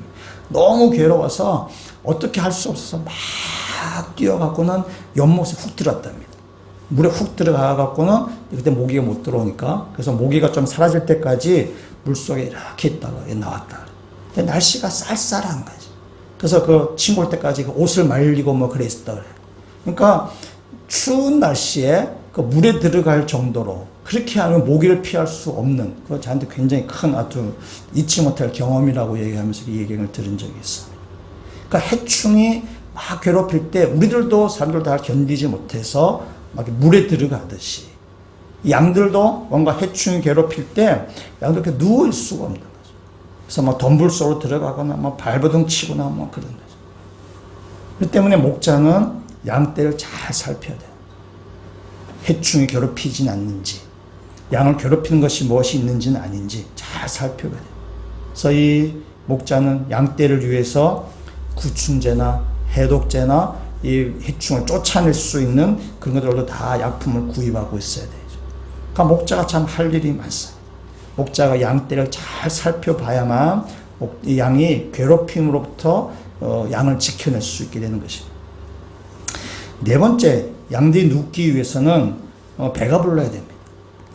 너무 괴로워서 어떻게 할 수 없어서 막 뛰어갖고는 연못에 훅 들어갔답니다. 물에 훅 들어가갖고는 그때 모기가 못 들어오니까, 그래서 모기가 좀 사라질 때까지 물속에 이렇게 있다가 나왔다. 근데 날씨가 쌀쌀한 거지. 그래서 그 친구 올 때까지 그 옷을 말리고 뭐 그랬었다 그래. 그러니까 추운 날씨에 그 물에 들어갈 정도로 그렇게 하면 모기를 피할 수 없는, 그 저한테 굉장히 큰 아주 잊지 못할 경험이라고 얘기하면서 이 얘기를 들은 적이 있습니다. 그러니까 해충이 막 괴롭힐 때 우리들도 사람들 다 견디지 못해서 막 물에 들어가듯이 양들도 뭔가 해충이 괴롭힐 때 양들 이렇게 누워 있을 수가 없는 거죠. 그래서 막 덤불 속으로 들어가거나 뭐 발버둥 치거나 뭐 그런 거죠. 그렇기 때문에 목자는 양떼를 잘 살펴야 돼요. 해충이 괴롭히진 않는지, 양을 괴롭히는 것이 무엇이 있는지는 아닌지 잘 살펴야 돼요. 그래서 이 목자는 양떼를 위해서 구충제나 해독제나 이 해충을 쫓아낼 수 있는 그런 것들도 다 약품을 구입하고 있어야 되죠. 그러니까 목자가 참 할 일이 많습니다. 목자가 양떼를 잘 살펴봐야만 이 양이 괴롭힘으로부터 양을 지켜낼 수 있게 되는 것입니다. 네 번째, 양들이 눕기 위해서는 배가 불러야 됩니다.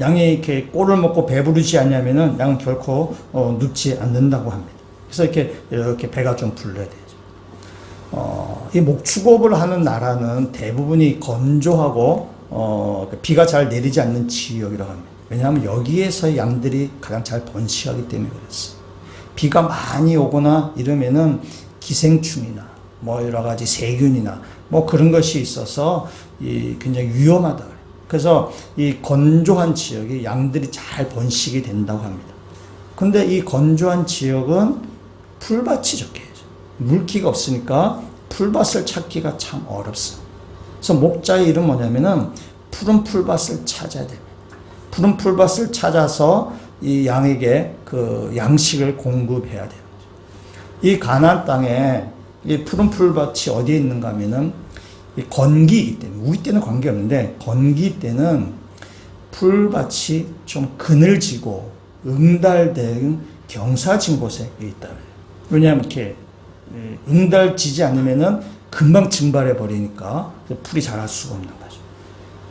양이 이렇게 꼴을 먹고 배부르지 않냐면은 양은 결코 눕지 않는다고 합니다. 그래서 이렇게 배가 좀 불러야 되죠. 이 목축업을 하는 나라는 대부분이 건조하고 비가 잘 내리지 않는 지역이라고 합니다. 왜냐하면 여기에서 양들이 가장 잘 번식하기 때문에 그렇습니다. 비가 많이 오거나 이러면은 기생충이나 뭐 여러 가지 세균이나 뭐 그런 것이 있어서 굉장히 위험하다. 그래서 이 건조한 지역에 양들이 잘 번식이 된다고 합니다. 근데 이 건조한 지역은 풀밭이 적게 해요. 물기가 없으니까 풀밭을 찾기가 참 어렵습니다. 그래서 목자의 일은 뭐냐면은 푸른 풀밭을 찾아야 됩니다. 푸른 풀밭을 찾아서 이 양에게 그 양식을 공급해야 돼요. 이 가나안 땅에 이 푸른 풀밭이 어디에 있는가 하면은 이 건기이기 때문에, 우기 때는 관계없는데 건기 때는 풀밭이 좀 그늘지고 응달된 경사진 곳에 있다. 왜냐하면 이렇게 응달지지 않으면은 금방 증발해 버리니까 풀이 자랄 수가 없는 거죠.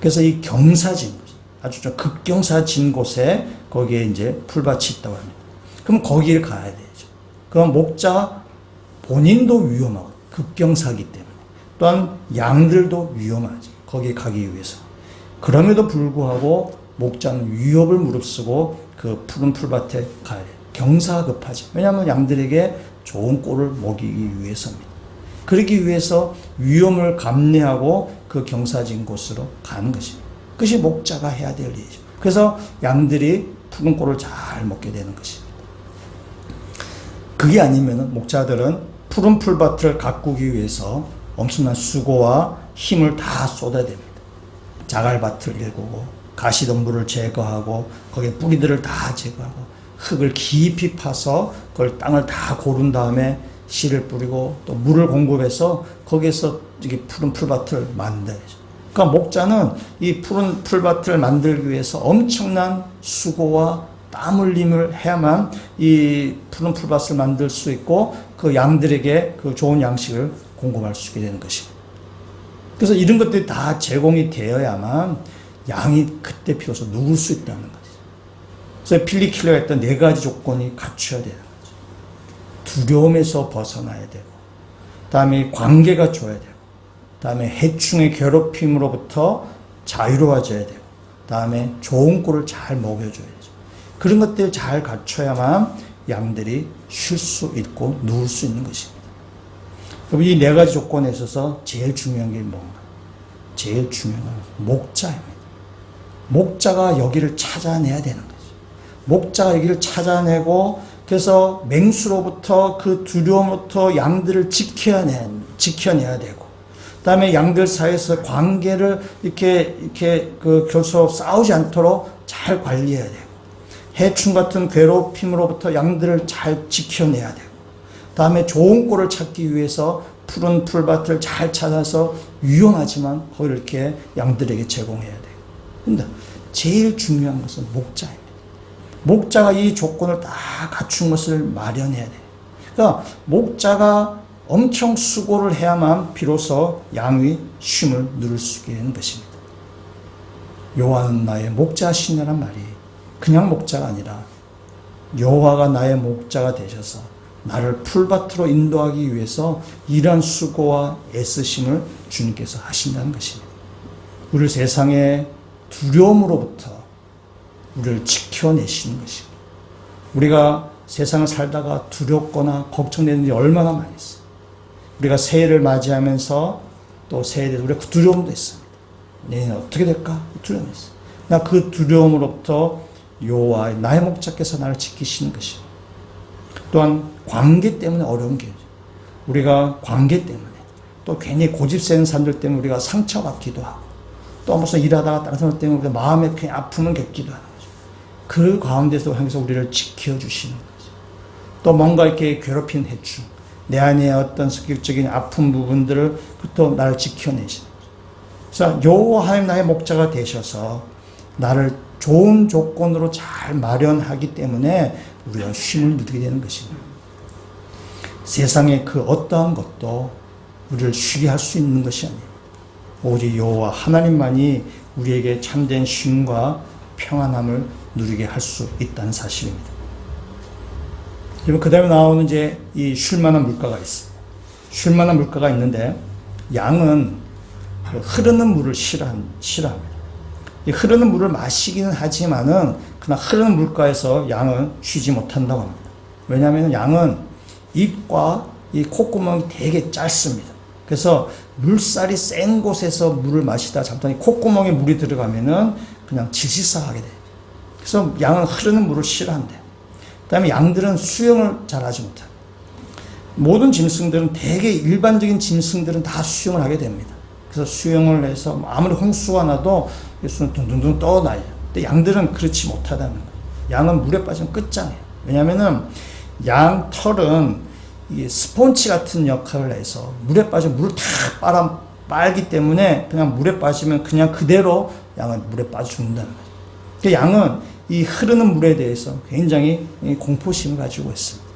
그래서 이 경사진, 아주 좀 급경사진 곳에 거기에 이제 풀밭이 있다고 합니다. 그럼 거기를 가야 되죠. 그럼 목자 본인도 위험하고 급경사기 때문에, 또한 양들도 위험하지, 거기에 가기 위해서. 그럼에도 불구하고 목자는 위협을 무릅쓰고 그 푸른 풀밭에 가야 돼요. 경사가 급하지. 왜냐하면 양들에게 좋은 꼴을 먹이기 위해서입니다. 그러기 위해서 위험을 감내하고 그 경사진 곳으로 가는 것입니다. 그것이 목자가 해야 될 일이죠. 그래서 양들이 푸른 꼴을 잘 먹게 되는 것입니다. 그게 아니면은 목자들은 푸른 풀밭을 가꾸기 위해서 엄청난 수고와 힘을 다 쏟아야 됩니다. 자갈밭을 일구고 가시덤불을 제거하고 거기에 뿌리들을 다 제거하고 흙을 깊이 파서 그걸 땅을 다 고른 다음에 씨를 뿌리고 또 물을 공급해서 거기에서 이게 푸른 풀밭을 만들어야죠. 그러니까 목자는 이 푸른 풀밭을 만들기 위해서 엄청난 수고와 땀 흘림을 해야만 이 푸른 풀밭을 만들 수 있고 그 양들에게 그 좋은 양식을 공급할 수 있게 되는 것입니다. 그래서 이런 것들이 다 제공이 되어야만 양이 그때 비로소 누울 수 있다는 거죠. 그래서 필리킬러가 했던 4가지 조건이 갖춰야 되는 거죠. 두려움에서 벗어나야 되고, 다음에 관계가 좋아야 되고, 다음에 해충의 괴롭힘으로부터 자유로워져야 되고, 다음에 좋은 꼴을 잘 먹여줘야죠. 그런 것들을 잘 갖춰야만 양들이 쉴 수 있고 누울 수 있는 것입니다. 그럼 이 4가지 조건에 있어서 제일 중요한 게 뭔가? 제일 중요한 건 목자입니다. 목자가 여기를 찾아내야 되는 거죠. 목자가 여기를 찾아내고 그래서 맹수로부터 그 두려움부터 양들을 지켜내야 되고, 그다음에 양들 사이에서 관계를 이렇게 그 교서 싸우지 않도록 잘 관리해야 되고, 해충 같은 괴롭힘으로부터 양들을 잘 지켜내야 되고, 다음에 좋은 꼴을 찾기 위해서 푸른 풀밭을 잘 찾아서 위험하지만 거기를 이렇게 양들에게 제공해야 돼요. 근데 제일 중요한 것은 목자입니다. 목자가 이 조건을 다 갖춘 것을 마련해야 돼요. 그러니까 목자가 엄청 수고를 해야만 비로소 양이 쉼을 누릴 수 있게 되는 것입니다. 여호와는 나의 목자시냐란 말이 그냥 목자가 아니라 여호와가 나의 목자가 되셔서 나를 풀밭으로 인도하기 위해서 이러한 수고와 애쓰심을 주님께서 하신다는 것입니다. 우리를 세상의 두려움으로부터 우리를 지켜내시는 것입니다. 우리가 세상을 살다가 두렵거나 걱정되는 일이 얼마나 많이 있어요. 우리가 새해를 맞이하면서 또 새해에 대해서 우리가 두려움도 있습니다. 내년 어떻게 될까? 두려움이 있어요. 나 그 두려움으로부터 여호와 나의 목자께서 나를 지키시는 것입니다. 또한 관계 때문에 어려운 게 우리가 관계 때문에 또 괜히 고집세는 사람들 때문에 우리가 상처받기도 하고 또 무슨 일하다가 다른 사람 때문에 우리가 마음에 그냥 아픔을 겪기도 하는 거죠. 그 가운데서 항상 우리를 지켜주시는 거죠. 또 뭔가 이렇게 괴롭힌 해충 내 안에 어떤 성격적인 아픈 부분들을부터 나를 지켜내시는 거죠. 그래서 여호와 하나님 나의 목자가 되셔서 나를 좋은 조건으로 잘 마련하기 때문에 우리가 쉼을 누리게 되는 것입니다. 세상의 그 어떠한 것도 우리를 쉬게 할 수 있는 것이 아닙니다. 오직 여호와 하나님만이 우리에게 참된 쉼과 평안함을 누리게 할 수 있다는 사실입니다. 그리고 그 다음에 나오는 이제 이 쉴만한 물가가 있습니다. 쉴만한 물가가 있는데 양은 흐르는 물을 싫어합니다. 이 흐르는 물을 마시기는 하지만은 그러나 흐르는 물가에서 양은 쉬지 못한다고 합니다. 왜냐하면 양은 입과 이 콧구멍이 되게 짧습니다. 그래서 물살이 센 곳에서 물을 마시다 잠깐 콧구멍에 물이 들어가면은 그냥 질식사하게 돼요. 그래서 양은 흐르는 물을 싫어한대요. 그 다음에 양들은 수영을 잘하지 못해요. 모든 짐승들은 되게 일반적인 짐승들은 다 수영을 하게 됩니다. 그래서 수영을 해서 아무리 홍수가 나도 수는 둥둥둥 떠나요. 근데 양들은 그렇지 못하다는 거예요. 양은 물에 빠지면 끝장이에요. 왜냐하면은 양 털은 이 스폰지 같은 역할을 해서 물에 빠지면 물을 다 빨기 때문에 그냥 물에 빠지면 그냥 그대로 양은 물에 빠져 죽는다는 거죠. 그러니까 양은 이 흐르는 물에 대해서 굉장히 공포심을 가지고 있습니다.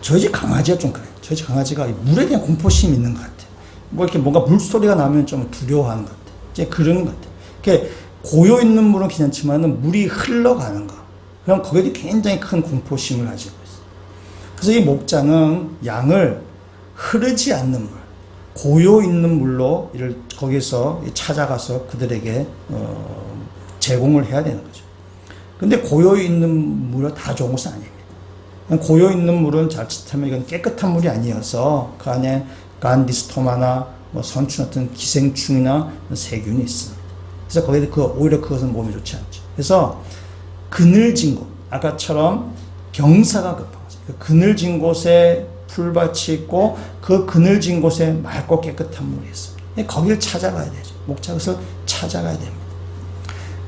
저희 집 강아지가 좀 그래요. 저희 집 강아지가 물에 대한 공포심이 있는 것 같아요. 뭐 이렇게 뭔가 물소리가 나면 좀 두려워하는 것 같아요. 이제 그런 것 같아요. 그러니까 고여 있는 물은 괜찮지만은 물이 흘러가는 거. 그럼 거기에 굉장히 큰 공포심을 가지고 있어요. 그래서 이 목자는 양을 흐르지 않는 물, 고여 있는 물로 이를 거기서 찾아가서 그들에게 제공을 해야 되는 거죠. 근데 고여 있는 물은 다 좋은 것은 아닙니다. 고여 있는 물은 자칫하면 이건 깨끗한 물이 아니어서 그 안에 간디스토마나 뭐 선충 같은 기생충이나 세균이 있습니다. 그래서 거기에 오히려 그것은 몸에 좋지 않죠. 그래서 그늘진 곳, 아까처럼 경사가 급한 거죠. 그 그늘진 곳에 풀밭이 있고 그 그늘진 곳에 맑고 깨끗한 물이 있습니다. 거기를 찾아가야 되죠. 목자 그것을 찾아가야 됩니다.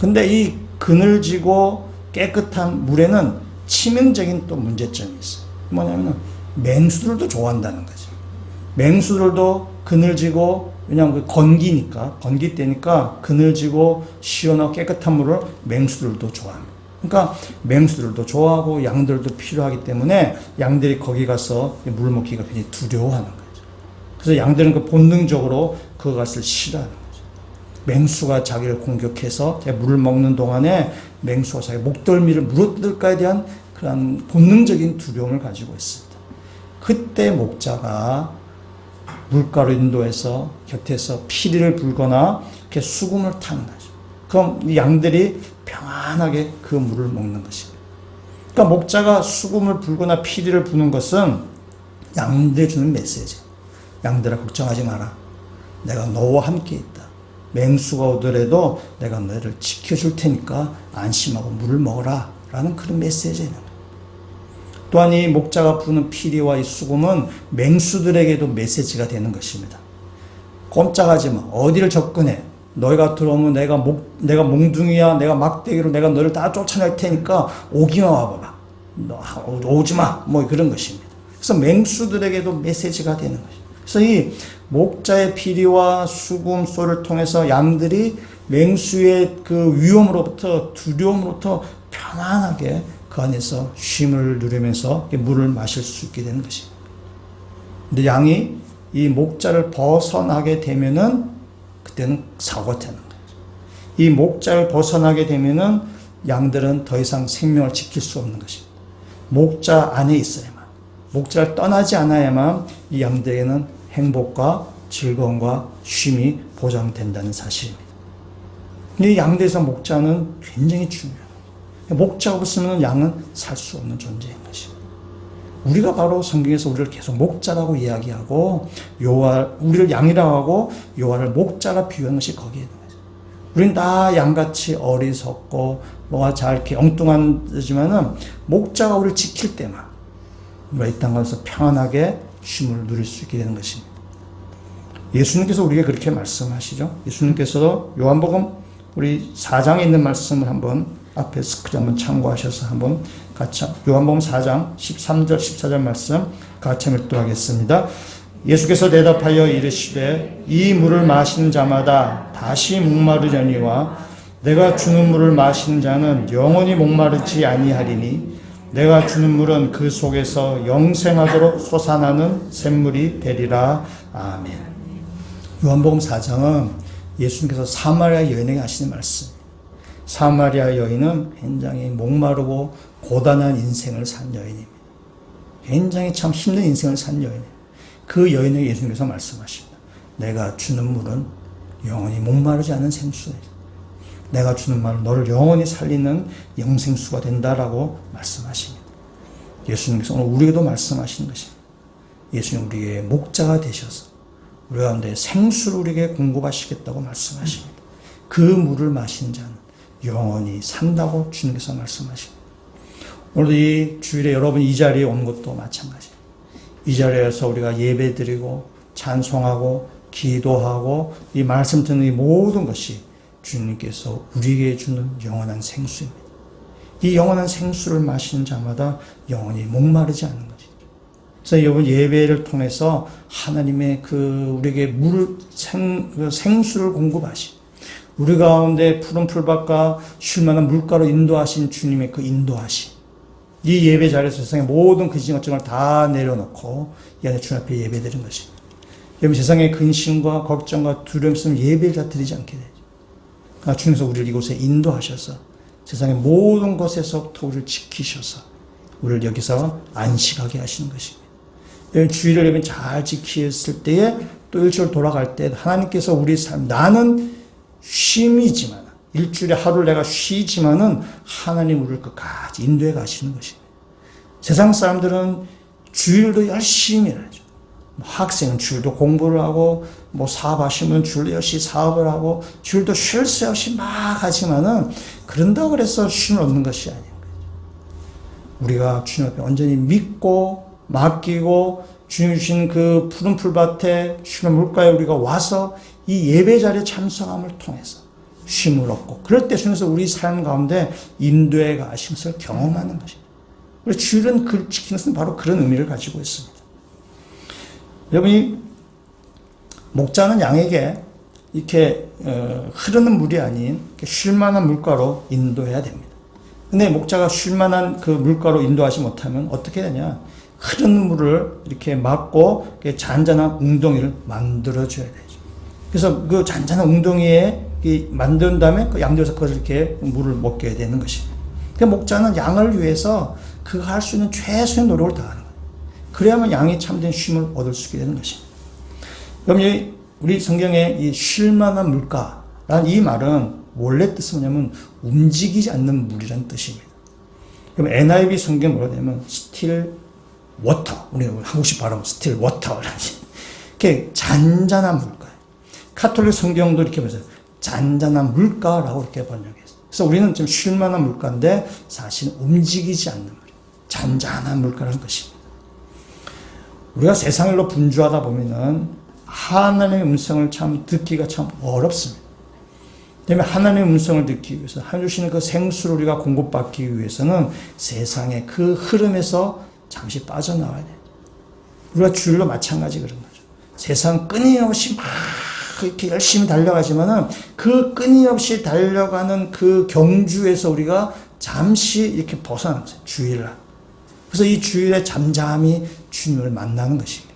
근데 이 그늘지고 깨끗한 물에는 치명적인 또 문제점이 있어요. 뭐냐면 맹수들도 좋아한다는 거죠. 맹수들도 그늘지고, 왜냐하면 그 건기 때니까 그늘지고 시원하고 깨끗한 물을 맹수들도 좋아합니다. 그러니까 맹수들도 좋아하고 양들도 필요하기 때문에 양들이 거기 가서 물 먹기가 굉장히 두려워하는 거죠. 그래서 양들은 그 본능적으로 그것을 싫어하는 거죠. 맹수가 자기를 공격해서 물을 먹는 동안에 맹수가 자기 목덜미를 물어뜯을까에 대한 그런 본능적인 두려움을 가지고 있습니다. 그때 목자가 물가로 인도해서 곁에서 피리를 불거나 이렇게 수금을 타는 거죠. 그럼 이 양들이 평안하게 그 물을 먹는 것입니다. 그러니까 목자가 수금을 불거나 피리를 부는 것은 양들에 주는 메시지. 양들아 걱정하지 마라. 내가 너와 함께 있다. 맹수가 오더라도 내가 너를 지켜줄 테니까 안심하고 물을 먹어라. 라는 그런 메시지예요. 또한 이 목자가 부는 피리와 이 수금은 맹수들에게도 메시지가 되는 것입니다. 꼼짝하지 마. 어디를 접근해. 너희가 들어오면 내가 몽둥이야. 내가 막대기로 내가 너를 다 쫓아낼 테니까 오기만 와봐라. 너 오지 마. 뭐 그런 것입니다. 그래서 맹수들에게도 메시지가 되는 것입니다. 그래서 이 목자의 피리와 수금 소리를 통해서 양들이 맹수의 그 위험으로부터 두려움으로부터 편안하게 그 안에서 쉼을 누리면서 물을 마실 수 있게 되는 것입니다. 근데 양이 이 목자를 벗어나게 되면은 그때는 사고가 되는 거예요. 이 목자를 벗어나게 되면은 양들은 더 이상 생명을 지킬 수 없는 것입니다. 목자 안에 있어야만, 목자를 떠나지 않아야만 이 양들에게는 행복과 즐거움과 쉼이 보장된다는 사실입니다. 이 양들에서 목자는 굉장히 중요해요. 목자가 없으면 양은 살 수 없는 존재인 것입니다. 우리가 바로 성경에서 우리를 계속 목자라고 이야기하고 우리를 양이라고 하고 여호와를 목자라 비유하는 것이 거기에 있는 거죠. 우리는 다 양같이 어리석고 뭐가 잘 이렇게 엉뚱하지만은 목자가 우리를 지킬 때만 우리가 이 땅 가서 평안하게 쉼을 누릴 수 있게 되는 것입니다. 예수님께서 우리에게 그렇게 말씀하시죠. 예수님께서도 요한복음 우리 4장에 있는 말씀을 한번 앞에 스크린 한번 참고하셔서 한번 같이 요한복음 4장 13절 14절 말씀 같이 읽도록하겠습니다. 예수께서 대답하여 이르시되 이 물을 마시는 자마다 다시 목마르려니와 내가 주는 물을 마시는 자는 영원히 목마르지 아니하리니 내가 주는 물은 그 속에서 영생하도록 솟아나는 샘물이 되리라. 아멘. 요한복음 4장은 예수님께서 사마리아 여인에게 하시는 말씀. 사마리아 여인은 굉장히 목마르고 고단한 인생을 산 여인입니다. 굉장히 참 힘든 인생을 산 여인이에요. 그 여인에게 예수님께서 말씀하십니다. 내가 주는 물은 영원히 목마르지 않은 생수예요. 내가 주는 말은 너를 영원히 살리는 영생수가 된다라고 말씀하십니다. 예수님께서 오늘 우리에게도 말씀하시는 것입니다. 예수님 우리의 목자가 되셔서 우리 가운데 생수를 우리에게 공급하시겠다고 말씀하십니다. 그 물을 마신 자는 영원히 산다고 주님께서 말씀하십니다. 오늘 이 주일에 여러분 이 자리에 온 것도 마찬가지입니다. 이 자리에서 우리가 예배드리고 찬송하고 기도하고 이 말씀 듣는 이 모든 것이 주님께서 우리에게 주는 영원한 생수입니다. 이 영원한 생수를 마시는 자마다 영원히 목마르지 않는 것이죠. 그래서 여러분 예배를 통해서 하나님의 우리에게 생수를 공급하시 우리 가운데 푸른 풀밭과 쉴만한 물가로 인도하신 주님의 그 인도하심. 이 예배 자리에서 세상의 모든 근심 걱정을 다 내려놓고 이 안에 주님 앞에 예배드린 것입니다. 여러분 세상의 근심과 걱정과 두려움 있으면 예배를 다 드리지 않게 되죠. 주님께서 우리를 이곳에 인도하셔서 세상의 모든 것에서부터 우리를 지키셔서 우리를 여기서 안식하게 하시는 것입니다. 여러분 주일을 여러분 잘 지켰을 때에 또 일주일 돌아갈 때 하나님께서 우리 삶 나는 쉼이지만 일주일에 하루를 내가 쉬지만은 하나님 우리를 끝까지 인도해 가시는 것입니다. 세상 사람들은 주일도 열심히 하죠. 학생은 주일도 공부를 하고 사업하시면 주일도 열심히 사업을 하고 주일도 쉴 새 없이 막 하지만은 그런다고 그래서 쉼을 얻는 것이 아닌 거예요. 우리가 주님 앞에 온전히 믿고 맡기고 주님 주신 그 푸른 풀밭에 쉼의 물가에 우리가 와서 이 예배 자리에 참석함을 통해서 쉼을 얻고 그럴 때 주님께서 우리 삶 가운데 인도에 가신 것을 경험하는 것입니다. 우리 주일은 그 지키는 것은 바로 그런 의미를 가지고 있습니다. 여러분이 목자는 양에게 이렇게 흐르는 물이 아닌 쉴만한 물가로 인도해야 됩니다. 근데 목자가 쉴만한 그 물가로 인도하지 못하면 어떻게 되냐? 흐르는 물을 이렇게 막고 잔잔한 웅덩이를 만들어줘야 되죠. 그래서 그 잔잔한 웅덩이에 만든 다음에 그 양들에서 그것을 이렇게 물을 먹게 되는 것입니다. 그러니까 목자는 양을 위해서 그가 할 수 있는 최소의 노력을 다하는 거예요. 그래야만 양이 참된 쉼을 얻을 수 있게 되는 것입니다. 그럼 우리 성경에 이 쉴만한 물가라는 이 말은 원래 뜻은 뭐냐면 움직이지 않는 물이라는 뜻입니다. 그럼 NIV 성경 뭐라 하냐면 still water, 우리 한국식 발음 still water라는 이렇게 잔잔한 물가. 카톨릭 성경도 이렇게 보세요. 잔잔한 물가라고 이렇게 번역했어요. 그래서 우리는 좀 쉴만한 물가인데 사실 움직이지 않는 물, 잔잔한 물가라는 것입니다. 우리가 세상일로 분주하다 보면은 하나님의 음성을 참 듣기가 참 어렵습니다. 때문에 하나님의 음성을 듣기 위해서 하나님 주시는 그 생수를 우리가 공급받기 위해서는 세상의 그 흐름에서 잠시 빠져나와야 돼요. 우리가 주일로 마찬가지 그런 거죠. 세상 끊임없이 막 이렇게 열심히 달려가지만은 그 끊임없이 달려가는 그 경주에서 우리가 잠시 이렇게 벗어나는 거예요. 주일날. 그래서 이 주일에 잠잠히 주님을 만나는 것입니다.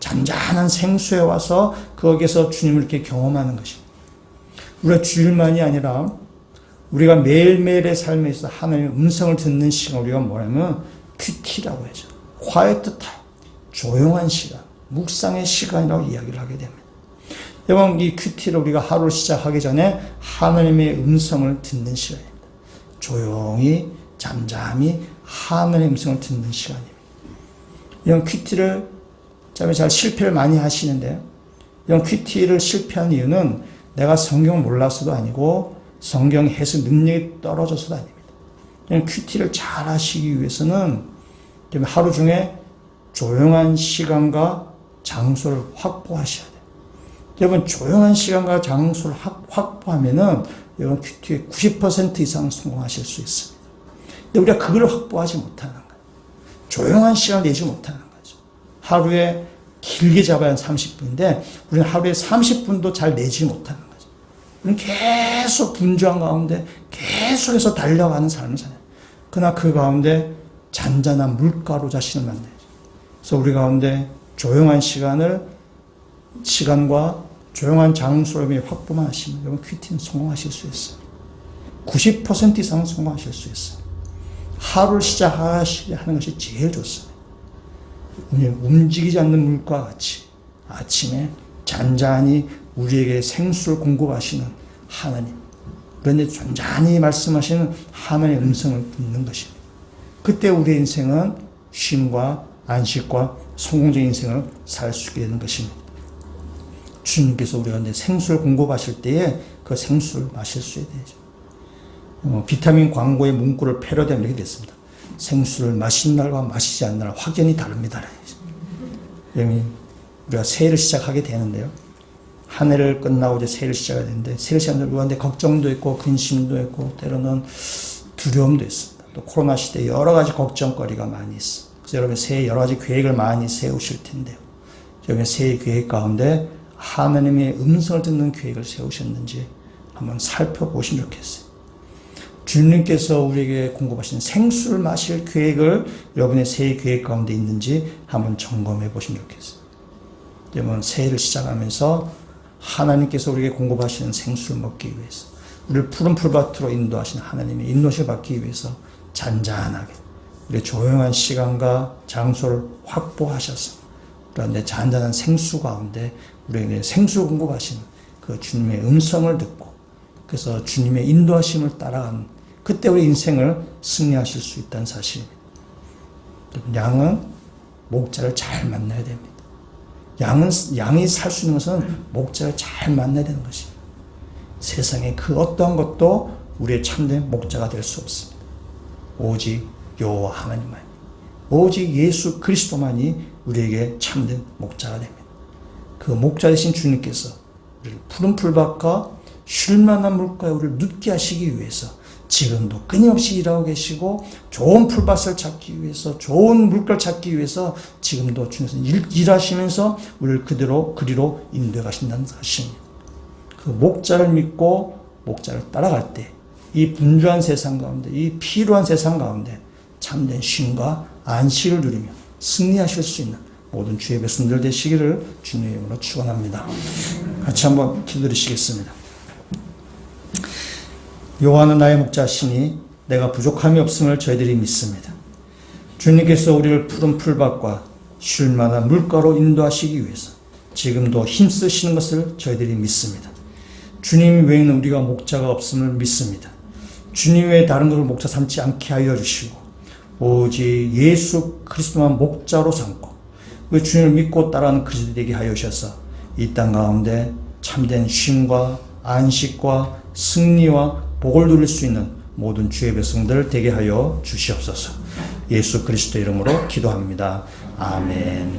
잔잔한 생수에 와서 거기에서 주님을 이렇게 경험하는 것입니다. 우리가 주일만이 아니라 우리가 매일매일의 삶에 있어 하나님의 음성을 듣는 시간 우리가 뭐냐면 큐티라고 하죠. quiet time, 조용한 시간, 묵상의 시간이라고 이야기를 하게 됩니다. 여러분 이 큐티를 우리가 하루를 시작하기 전에 하나님의 음성을 듣는 시간입니다. 조용히 잠잠히 하나님의 음성을 듣는 시간입니다. 이런 큐티를 잘 실패를 많이 하시는데 이런 큐티를 실패한 이유는 내가 성경을 몰라서도 아니고 성경 해석 능력이 떨어져서도 아닙니다. 이런 큐티를 잘 하시기 위해서는 하루 중에 조용한 시간과 장소를 확보하셔야 돼요. 여러분 조용한 시간과 장소를 확보하면은 여러분 큐티의 90% 이상 성공하실 수 있습니다. 근데 우리가 그걸 확보하지 못하는 거예요. 조용한 시간을 내지 못하는 거죠. 하루에 길게 잡아야 30분인데 우리는 하루에 30분도 잘 내지 못하는 거죠. 우리는 계속 분주한 가운데 계속해서 달려가는 삶을 살아요. 그러나 그 가운데 잔잔한 물가로 자신을 만나야죠. 그래서 우리 가운데 조용한 시간과 조용한 장소를 확보만 하시면 여러분 큐티는 성공하실 수 있어요. 90% 이상은 성공하실 수 있어요. 하루를 시작하는 것이 제일 좋습니다. 움직이지 않는 물과 같이 아침에 잔잔히 우리에게 생수를 공급하시는 하나님, 그런데 잔잔히 말씀하시는 하나님의 음성을 듣는 것입니다. 그때 우리의 인생은 쉼과 안식과 성공적인 인생을 살 수 있게 되는 것입니다. 주님께서 우리가 생수를 공급하실 때에 그 생수를 마실 수 있어야 되죠. 비타민 광고의 문구를 패러디하면 이렇게 됐습니다. 생수를 마신 날과 마시지 않는 날 확연히 다릅니다. 우리가 새해를 시작하게 되는데요. 한 해를 끝나고 이제 새해를 시작해야 되는데 새해를 시작하는데 우리한테 걱정도 있고 근심도 있고 때로는 두려움도 있습니다. 또 코로나 시대에 여러 가지 걱정거리가 많이 있어. 그래서 여러분 새해 여러 가지 계획을 많이 세우실 텐데요. 여러분 새해 계획 가운데 하나님의 음성을 듣는 계획을 세우셨는지 한번 살펴보시면 좋겠어요. 주님께서 우리에게 공급하신 생수를 마실 계획을 여러분의 새해 계획 가운데 있는지 한번 점검해 보시면 좋겠어요. 여러분 새해를 시작하면서 하나님께서 우리에게 공급하시는 생수를 먹기 위해서 우리를 푸른 풀밭으로 인도하신 하나님의 인도를 받기 위해서 잔잔하게 우리 조용한 시간과 장소를 확보하셔서 그런데 잔잔한 생수 가운데 우리에게 생수를 공급하시는 그 주님의 음성을 듣고 그래서 주님의 인도하심을 따라가는 그때 우리 인생을 승리하실 수 있다는 사실입니다. 양은 목자를 잘 만나야 됩니다. 양이 살 수 있는 것은 목자를 잘 만나야 되는 것입니다. 세상에 그 어떤 것도 우리의 참된 목자가 될 수 없습니다. 오직 여호와 하나님만. 오직 예수 그리스도만이 우리에게 참된 목자가 됩니다. 그 목자 되신 주님께서 우리를 푸른 풀밭과 쉴만한 물가에 우리를 눕게 하시기 위해서 지금도 끊임없이 일하고 계시고, 좋은 풀밭을 찾기 위해서, 좋은 물가를 찾기 위해서 지금도 주님께서 일하시면서 우리를 그리로 인도해 가신다는 것입니다. 그 목자를 믿고 목자를 따라갈 때 이 분주한 세상 가운데, 이 피로한 세상 가운데 참된 쉼과 안식을 누리며 승리하실 수 있는 모든 주의 백성들 되시기를 주님의 이름으로 축원합니다. 같이 한번 기도드리시겠습니다. 여호와는 나의 목자시니 내가 부족함이 없음을 저희들이 믿습니다. 주님께서 우리를 푸른 풀밭과 쉴 만한 물가로 인도하시기 위해서 지금도 힘쓰시는 것을 저희들이 믿습니다. 주님 외에는 우리가 목자가 없음을 믿습니다. 주님 외에 다른 것을 목자 삼지 않게 하여 주시고, 오직 예수 그리스도만 목자로 삼고 그 주님을 믿고 따라하는 그리스도 되게 하여 주셔서 이 땅 가운데 참된 쉼과 안식과 승리와 복을 누릴 수 있는 모든 주의 백성들 되게 하여 주시옵소서. 예수 그리스도 이름으로 기도합니다. 아멘.